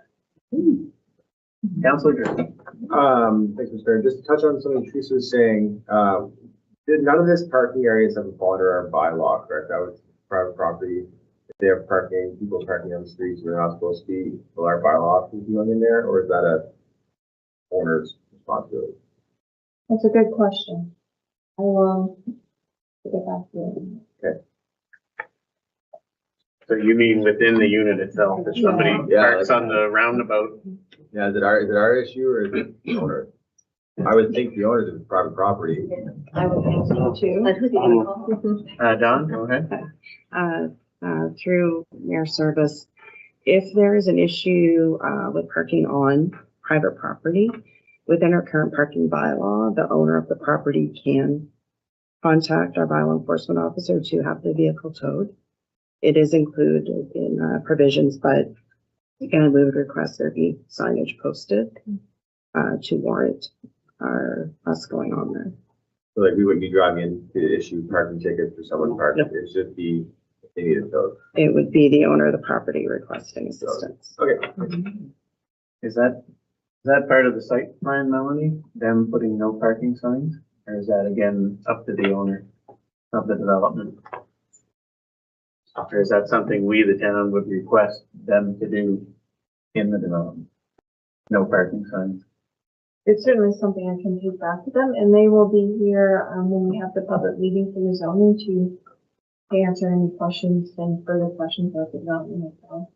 that. Councilor Drill. Thanks, Mr. Mayor. Just to touch on something Teresa was saying, none of this parking areas have a under our bylaw, correct? That was private property. If they have parking, people parking on the streets, they're not supposed to be, will our bylaw be going in there, or is that a owner's responsibility? That's a good question. I will get back to you. Okay. So you mean within the unit itself, if somebody Yeah, parks like- on the roundabout? Yeah, is it our issue or is it the owner? I would think the owner is private property. I would think so too. But who's gonna call? Don, go ahead. Through Mayor Service, if there is an issue with parking on private property, within our current parking bylaw, the owner of the property can contact our bylaw enforcement officer to have the vehicle towed. It is included in provisions, but again, we would request there be signage posted to warrant us going on there. So like we wouldn't be driving in to issue parking tickets for someone parking. Yep. It should be, if they need it towed. It would be the owner of the property requesting assistance. Okay. Is that part of the site plan, Melanie? Them putting no parking signs? Or is that again up to the owner of the development? Or is that something we, the town, would request them to do in the development? No parking signs? It's certainly something I can take back to them, and they will be here, when we have the public meeting for the zoning to answer any questions and further questions about the development as well.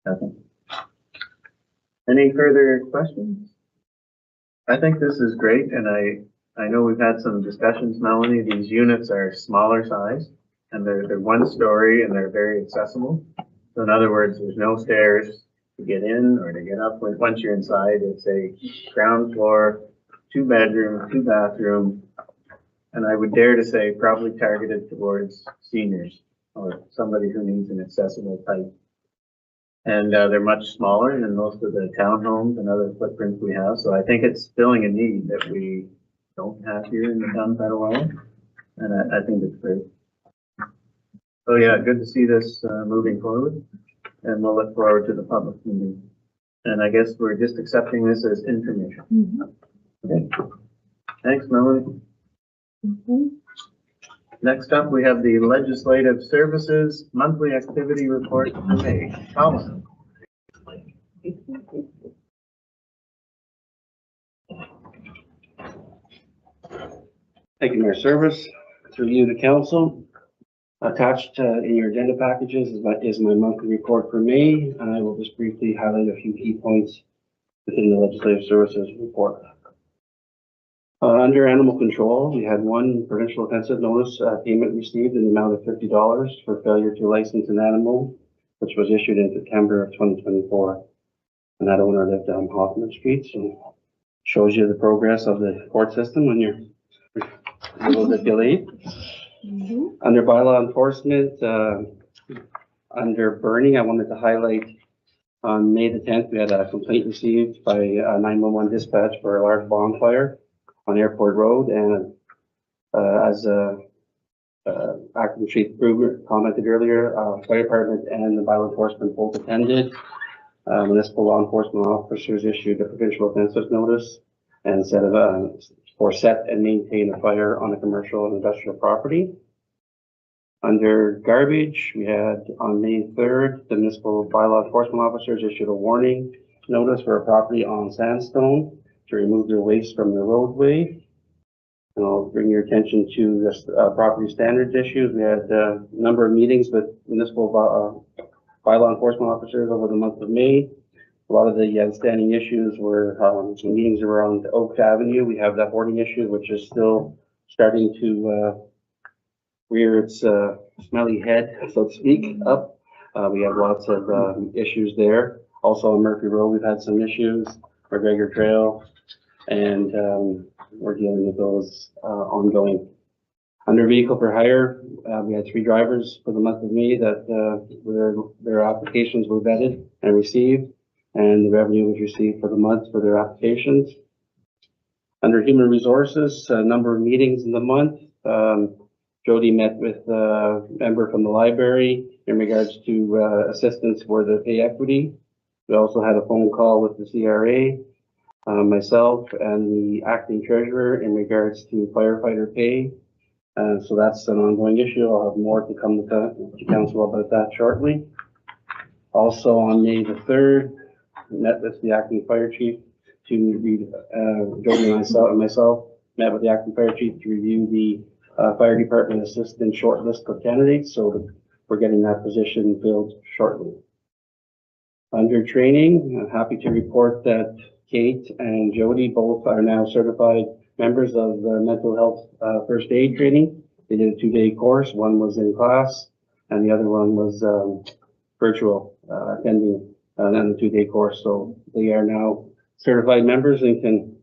Nothing. Any further questions? I think this is great, and I know we've had some discussions, Melanie. These units are smaller size, and they're one story, and they're very accessible. So in other words, there's no stairs to get in or to get up. Once you're inside, it's a ground floor, 2 bedroom, 2 bathroom, and I would dare to say probably targeted towards seniors or somebody who needs an accessible type. And they're much smaller than most of the townhomes and other footprints we have. So I think it's filling a need that we don't have here in the town of Petawawa. And I think it's great. So yeah, good to see this moving forward. And we'll look forward to the public meeting. And I guess we're just accepting this as information. Okay. Thanks, Melanie. Next up, we have the Legislative Services Monthly Activity Report for May. Colin. Thank you, Mayor Service. Through you, the council. Attached in your agenda packages is my monthly report for May. I will just briefly highlight a few key points within the Legislative Services report. Under animal control, we had one provincial offensive notice payment received in the amount of $50 for failure to license an animal, which was issued in September of 2024. And that owner lived on Hoffman Street, so shows you the progress of the court system when you're a little bit delayed. Under bylaw enforcement, under burning, I wanted to highlight on May the 10th, we had a complaint received by 911 dispatch for a large bonfire on Airport Road, and as Acting Chief Kruger commented earlier, fire department and the bylaw enforcement both attended. Municipal law enforcement officers issued a provincial offensive notice and set and maintain a fire on a commercial and industrial property. Under garbage, we had on May 3rd, the municipal bylaw enforcement officers issued a warning notice for a property on Sandstone to remove their waste from the roadway. And I'll bring your attention to this property standards issues. We had a number of meetings with municipal bylaw enforcement officers over the month of May. A lot of the outstanding issues were some meetings around Oak Avenue. We have that hoarding issue, which is still starting to rear its smelly head, so to speak, up. We have lots of issues there. Also on Murphy Road, we've had some issues, McGregor Trail, and we're dealing with those ongoing. Under vehicle for hire, we had 3 drivers for the month of May that their applications were vetted and received, and the revenue was received for the month for their applications. Under human resources, a number of meetings in the month. Jody met with a member from the library in regards to assistance for the pay equity. We also had a phone call with the CRA, myself and the acting treasurer in regards to firefighter pay. So that's an ongoing issue. I'll have more to come to council about that shortly. Also on May the 3rd, met with the acting fire chief to review, Jody and myself met with the acting fire chief to review the fire department assistant short list of candidates. So the we're getting that position filled shortly. Under training, I'm happy to report that Kate and Jody both are now certified members of the mental health first aid training. They did a 2-day course. One was in class and the other one was virtual, attending another 2-day course. So they are now certified members and can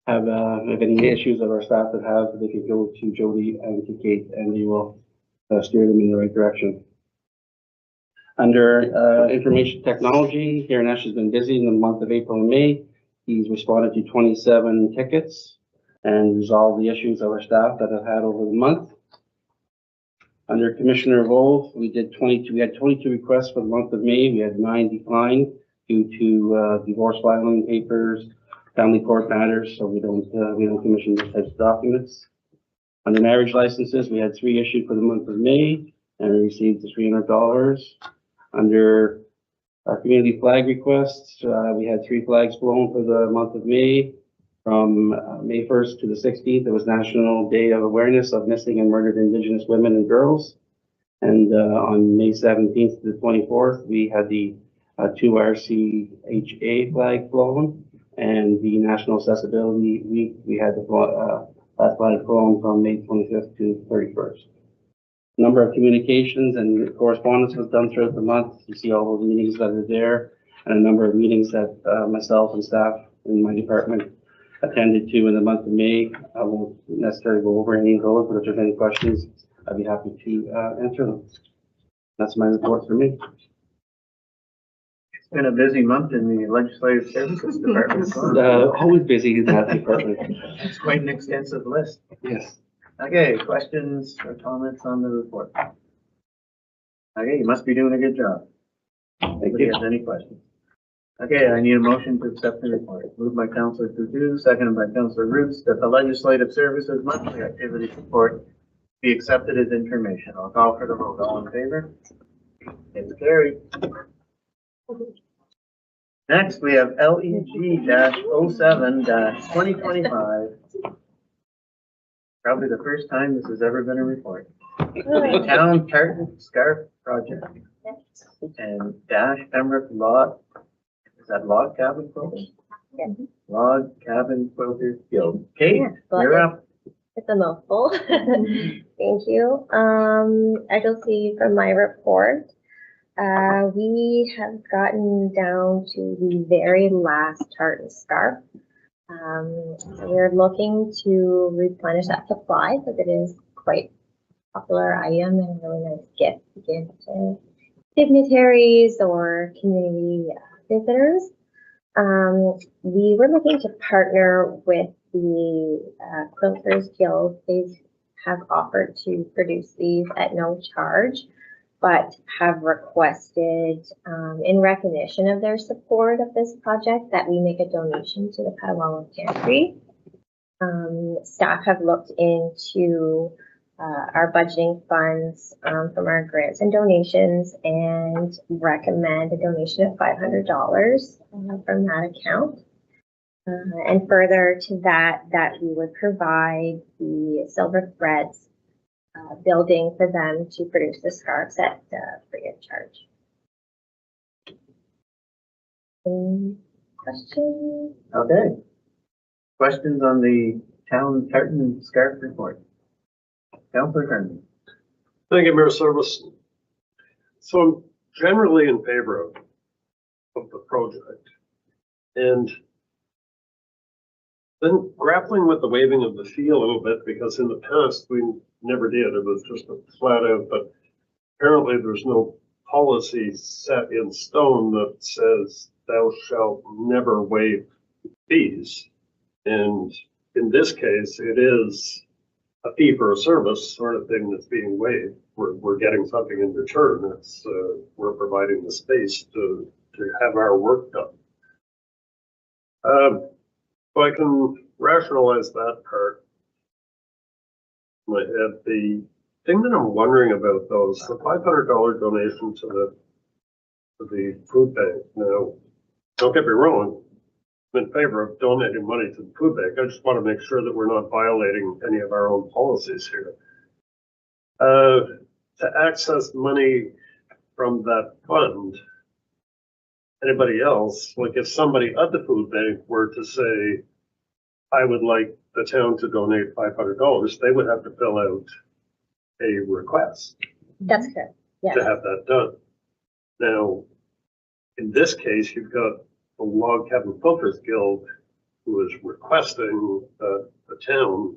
have, if any issues of our staff that have, they can go to Jody and to Kate and they will steer them in the right direction. Under information technology, Nash has been busy in the month of April and May. He's responded to 27 tickets and resolved the issues of our staff that have had over the month. Under Commissioner Wolf, we had 22 requests for the month of May. We had 9 declined due to divorce filing papers, family court matters, so we don't commission those types of documents. Under marriage licenses, we had 3 issued for the month of May and we received the $300. Under our community flag requests, we had 3 flags flown for the month of May. From May 1st to the 16th, it was National Day of Awareness of Missing and Murdered Indigenous Women and Girls. And on May 17th to the 24th, we had the 2 RCHA flag flown. And the National Accessibility Week, we had the that flag flown from May 25th to 31st. Number of communications and correspondence was done throughout the month. You see all those meetings that are there, and a number of meetings that myself and staff in my department attended to in the month of May. I won't necessarily go over any of those, but if there's any questions, I'd be happy to answer them. That's my report for me. It's been a busy month in the Legislative Services Department. Always busy in that department. It's quite an extensive list. Yes. Okay, questions or comments on the report? Okay, you must be doing a good job. Anybody has any questions? Okay, I need a motion to accept the report. Moved by Councillor Coutu, seconded by Councillor Roots, that the Legislative Services Monthly Activity Report be accepted as information. I'll call for the vote. All in favor? It's carried. Next, we have LEG-07-2025. Probably the first time this has ever been a report. The Town Tartan Scarf Project and Dash Pembroke Log. Is that Log Cabin Quilter? Yeah. Log Cabin Quilter Guild. Kate, Yeah, well, you're up. It's a mouthful. Thank you. As you'll see from my report, we have gotten down to the very last tartan scarf. So we're looking to replenish that supply because it is quite a popular item and a really nice gift to give to dignitaries or community visitors. We were looking to partner with the Quilters Guild. They have offered to produce these at no charge, but have requested, in recognition of their support of this project, that we make a donation to the Petawawa Pantry. Staff have looked into our budgeting funds from our grants and donations and recommend a donation of $500 from that account. And further to that, we would provide the silver threads building for them to produce the scarves at free of charge. Any questions? Okay. Questions on the Town Tartan Scarf Report? Councillor Kernan. Thank you, Mayor Service. So I'm generally in favor of the project. And then grappling with the waiving of the fee a little bit, because in the past we never did. It was just a flat out, but apparently there's no policy set in stone that says thou shalt never waive fees. And in this case, it is a fee for a service sort of thing that's being waived. We're getting something in return. It's we're providing the space to have our work done. So I can rationalize that part in my head. The thing that I'm wondering about though is the $500 donation to the food bank. Now, don't get me wrong, I'm in favor of donating money to the food bank. I just want to make sure that we're not violating any of our own policies here. to access money from that fund, anybody else, like if somebody at the food bank were to say, I would like the town to donate $500, they would have to fill out a request That's correct. Yes. to have that done. Now, in this case, you've got the Log Cabin Filters Guild who is requesting the town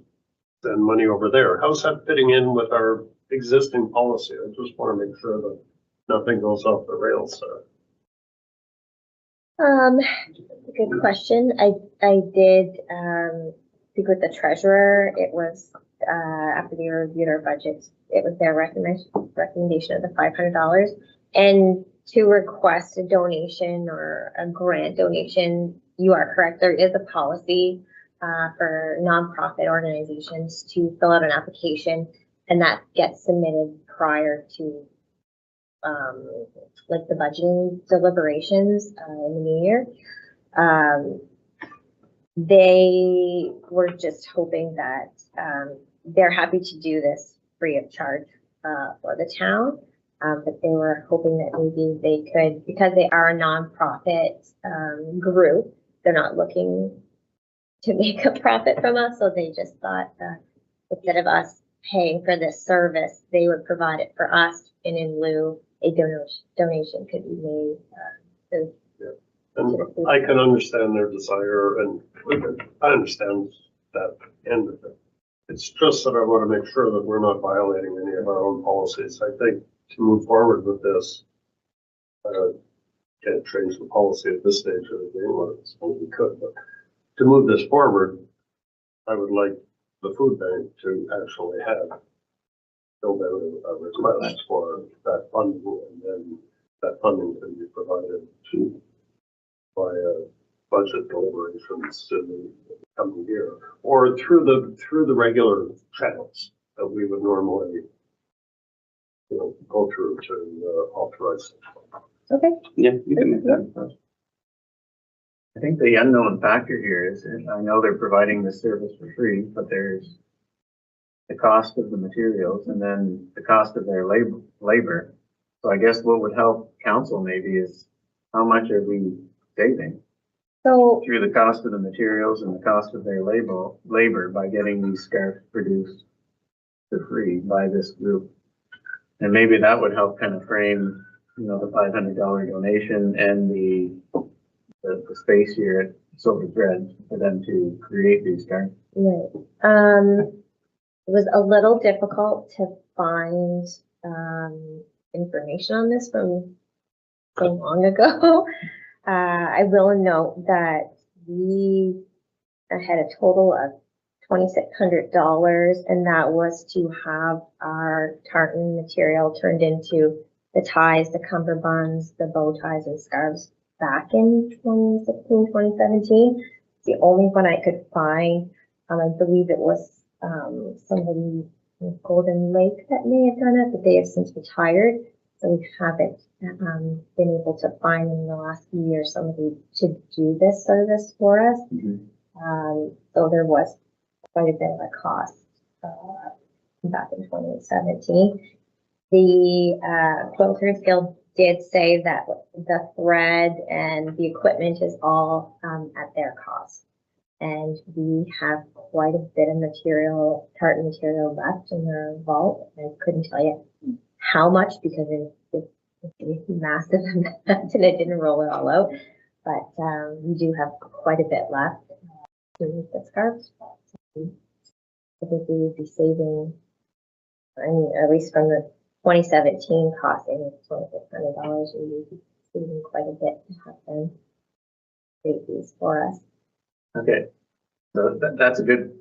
send money over there. How's that fitting in with our existing policy? I just want to make sure that nothing goes off the rails there. Good question. I did, speak with the treasurer. It was, after they reviewed our budget, it was their recommendation of the $500. And to request a donation or a grant donation, you are correct. There is a policy, for nonprofit organizations to fill out an application, and that gets submitted prior to, like the budgeting deliberations, in the new year. They were just hoping that they're happy to do this free of charge for the town, but they were hoping that maybe they could, because they are a nonprofit group, they're not looking to make a profit from us, so they just thought that instead of us paying for this service, they would provide it for us, and in lieu, a donation could be made. And I can understand their desire, and I understand that end of it. It's just that I want to make sure that we're not violating any of our own policies. I think to move forward with this, can't change the policy at this stage of the game, well, we could, but to move this forward, I would like the food bank to actually have filled out a request for that funding, and then that funding can be provided to via budget deliberations in the coming year, or through the regular channels that we would normally, go through to authorize. Okay. Yeah, you can make that. I think the unknown factor here is, and I know they're providing this service for free, but there's the cost of the materials and then the cost of their labor. So I guess what would help council maybe is how much are we saving So through the cost of the materials and the cost of their labor by getting these scarves produced for free by this group. And maybe that would help kind of frame, the $500 donation and the space here at Silver Thread for them to create these scarves. right. It was a little difficult to find information on this from so long ago. I will note that we had a total of $2,600, and that was to have our tartan material turned into the ties, the cummerbunds, the bow ties, and scarves back in 2016, 2017. It's the only one I could find. I believe it was somebody in Golden Lake that may have done it, but they have since retired. So we haven't been able to find in the last few years somebody to do this service for us. Mm-hmm. So there was quite a bit of a cost back in 2017. The Quilters Guild did say that the thread and the equipment is all at their cost. And we have quite a bit of material, tartan material left in the vault. I couldn't tell you how much because it's a massive amount and it didn't roll it all out. But we do have quite a bit left to use the scarves. I think we would be saving, at least from the 2017 costing of $2,600, we would be saving quite a bit to have them create these for us. Okay, so that's a good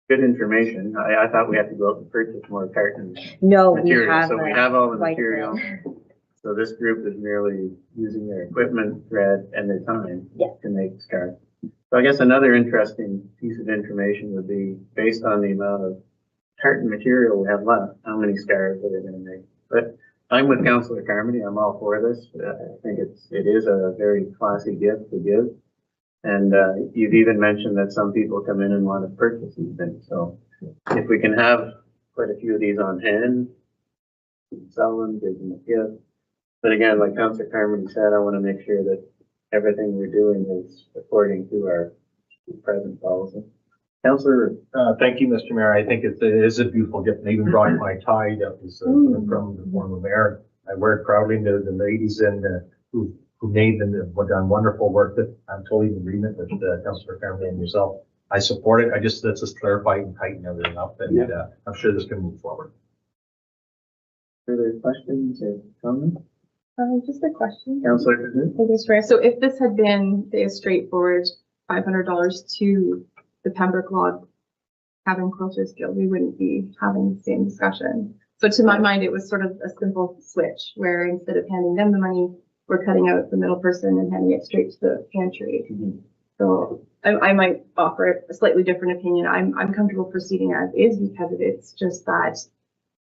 information. I thought we had to go out and purchase more tartan No, material. we have. So we have all the quite a material. bit. So this group is merely using their equipment, thread, and their time to make scarves. So I guess another interesting piece of information would be based on the amount of tartan material we have left, how many scarves are they going to make? But I'm with Councillor Carmody. I'm all for this. I think it is a very classy gift to give. And you've even mentioned that some people come in and want to purchase these things. So if we can have quite a few of these on hand, you can sell them, give them a gift. But again, like Councilor Carmody said, I want to make sure that everything we're doing is according to our present policy. Councilor, Thank you, Mr. Mayor. I think it is a beautiful gift. And I even brought my tie that was from the former mayor. I wear it proudly to the ladies and who made them, have done wonderful work. That I'm totally in agreement with Councilor Cameron and yourself. I support it. Let's just clarify and tighten everything up, and I'm sure this can move forward. further questions or comments? Just a question. Councilor Kazoo? Thank you, Mr. Mayor. So if this had been a straightforward $500 to the Pembroke Log Cabin Quilters Guild, we wouldn't be having the same discussion. So to my mind, it was sort of a simple switch where instead of handing them the money, we're cutting out the middle person and handing it straight to the pantry. So I might offer a slightly different opinion. I'm comfortable proceeding as is because it's just that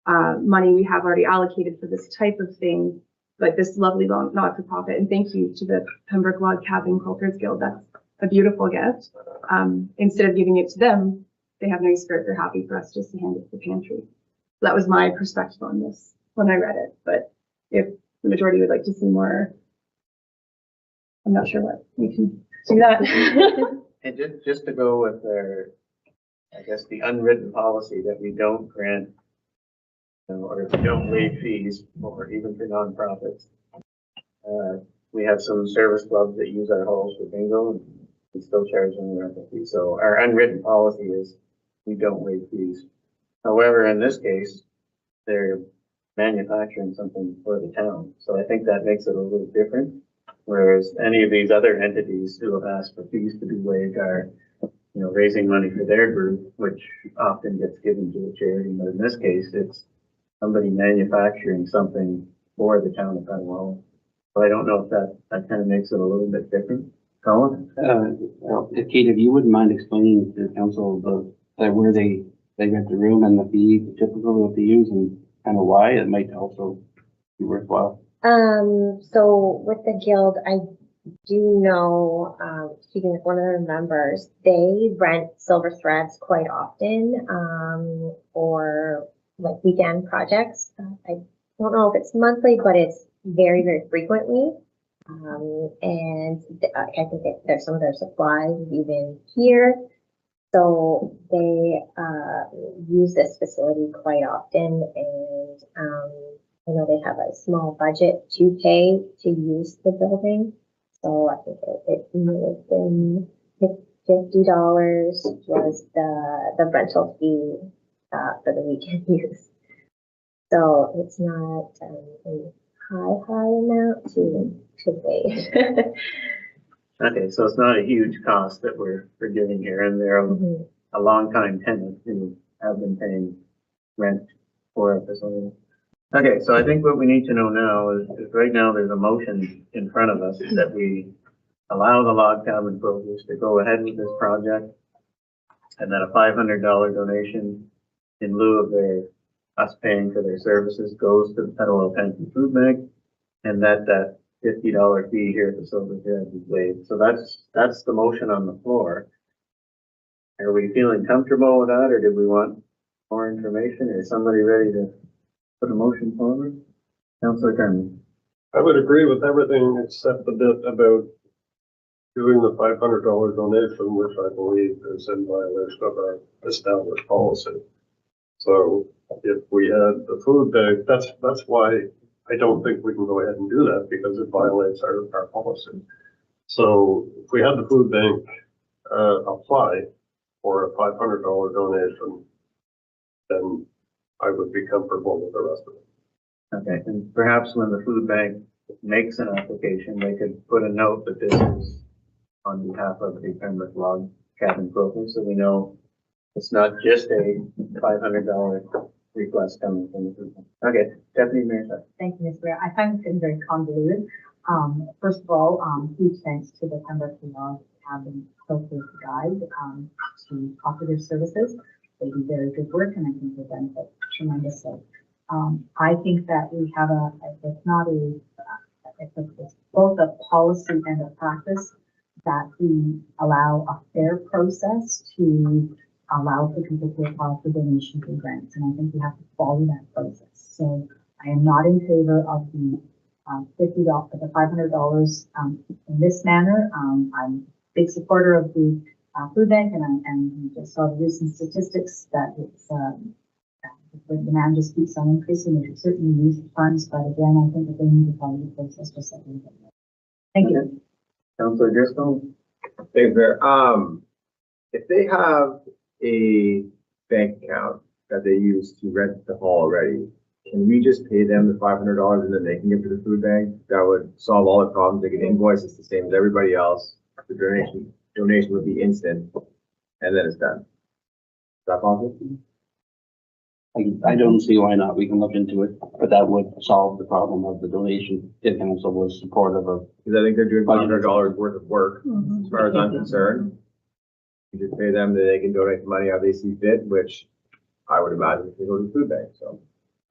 money we have already allocated for this type of thing, like this lovely not-for-profit. And thank you to the Pembroke Log Cabin Quilters Guild. That's a beautiful gift. Instead of giving it to them, they have no spirit. They're happy for us just to hand it to the pantry. That was my perspective on this when I read it. But if the majority would like to see more, I'm not sure what we can do that. And just to go with their, I guess, the unwritten policy that we don't grant, or we don't waive fees, or even for nonprofits. We have some service clubs that use our halls for bingo, and we still charge them the rental fee. So our unwritten policy is we don't waive fees. However, in this case, they're manufacturing something for the town. So I think that makes it a little different. Whereas any of these other entities who have asked for fees to be waived are, raising money for their group, which often gets given to a charity. But in this case, it's somebody manufacturing something for the town of Petawawa. So I don't know if that kind of makes it a little bit different. Colin? Kate, if you wouldn't mind explaining to the council where they rent the room and the fee typical that they use and kind of why, it might also be worthwhile. So with the guild, I do know, speaking with one of their members, they rent silver threads quite often, for like weekend projects. I don't know if it's monthly, but it's very, very frequently. And I think that there's some of their supplies even here. So they use this facility quite often, and I know they have a small budget to pay to use the building. So I think it may have been $50 was the rental fee for the weekend use. So it's not a high amount to pay. Okay, so it's not a huge cost that we're giving here, and they're a long-time tenant who have been paying rent for a facility. Okay, so I think what we need to know now is right now there's a motion in front of us that we allow the log cabin programs to go ahead with this project, and that a $500 donation in lieu of us paying for their services goes to the Petawawa Pension Food Bank, and that $50 fee here at the Silver Thread is waived. So that's the motion on the floor. Are we feeling comfortable with that, or do we want more information? Is somebody ready to put a motion forward? Councilor Carmen. I would agree with everything except the bit about doing the $500 donation, which I believe is in violation of our established policy. So if we had the food bank, that's why I don't think we can go ahead and do that, because it violates our policy. So if we had the food bank apply for a $500 donation, then I would be comfortable with the rest of it. Okay, and perhaps when the food bank makes an application, they could put a note that this is on behalf of the Pembroke Log Cabin Program, so we know it's not just a $500 request coming from the food bank. Okay, Deputy Mayor. Thank you, Mr. Mayor. I find this getting very convoluted. First of all, huge thanks to the Pembroke Log Cabin Quilters Guide to offer their services. They do very good work, and I think they benefit tremendously. I think that we have it's both a policy and a practice that we allow a fair process to allow for people to apply for donations and grants, and I think we have to follow that process. So I am not in favor of the $50, the $500 in this manner. I'm a big supporter of the food bank, and we just saw the recent statistics that it's the demand just keeps on increasing. We should certainly use the funds, but again, I think that they need to follow the process just like we did. Thank you. Councilor Driscoll? Thanks, Mayor. If they have a bank account that they use to rent the hall already, can we just pay them the $500 and then they can give to the food bank? That would solve all the problems. They can invoice us the same as everybody else. The donation would be instant, and then it's done. Is that possible? I don't see why not. We can look into it, but that would solve the problem of the donation if council was supportive of. Because I think they're doing $500 worth of work, Mm-hmm. as far as I'm concerned. You just pay them that they can donate the money how they see fit, which I would imagine they go to the food bank, so.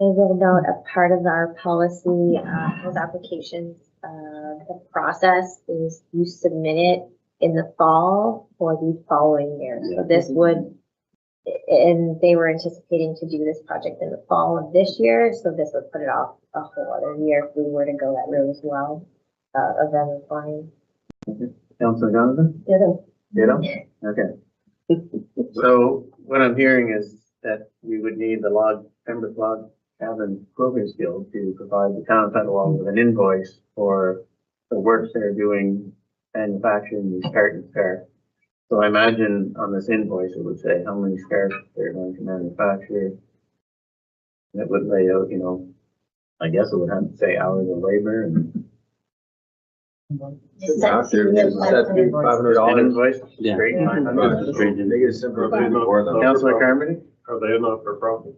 Is it about a part of our policy, those applications, the process is you submit it in the fall for the following year. So this would, and they were anticipating to do this project in the fall of this year, so this would put it off a whole other year if we were to go that route as well, of them applying. Councilor Donovan? Ditto? Okay. So what I'm hearing is that we would need the Pembroke Log Cabin Quilters Guild to provide the town of Petawawa with an invoice for the work they're doing manufacturing these carton scarves. So I imagine on this invoice, it would say how many scarves they're going to manufacture. And it would lay out, I guess it would have to say hours of labor and $500. invoice. Yeah. Straight $500. Make it simple. Councilor Carmody? Are they a not-for-profit?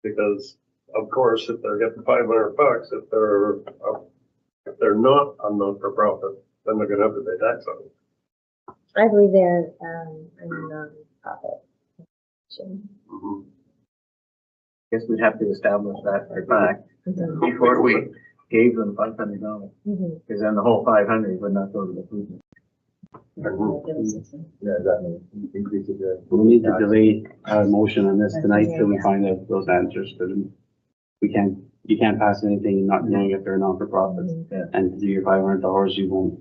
Because, of course, if they're getting $500, if they're not a not-for-profit, then they're gonna have to pay tax on it. I believe they're, a non-profit. Mhm. Guess we'd have to establish that for fact before we gave them $500. Because then the whole 500 would not go to the food bank. Yeah, exactly. Increase it there. We'll need to delay our motion on this tonight till we find out those answers, but you can't pass anything not knowing if they're a non-for-profit. Yeah. And to do your $500, you won't.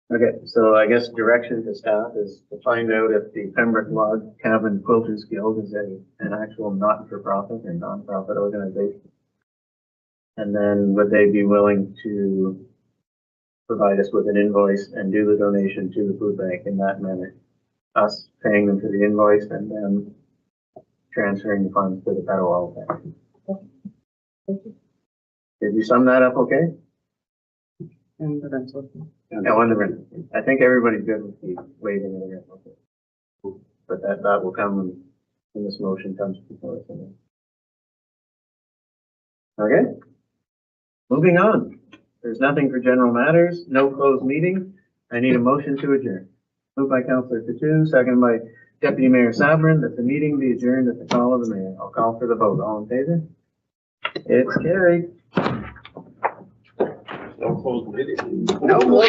Okay, so I guess direction to staff is to find out if the Pembroke Log Cabin Quilters Guild is an actual not-for-profit or non-profit organization. And then would they be willing to provide us with an invoice and do the donation to the food bank in that manner? Us paying them for the invoice and then transferring the funds to the Petawawa bank. Did you sum that up okay? And the rental. Yeah, on the rent. I think everybody's good with the waiving of the rent. Okay. But that will come when this motion comes before us. Okay. Moving on. There's nothing for general matters, no closed meeting. I need a motion to adjourn. Moved by Councilor Coutu, second by Deputy Mayor Sabrin, that the meeting be adjourned at the call of the mayor. I'll call for the vote. All in favor? It's carried. No closed meeting. No closed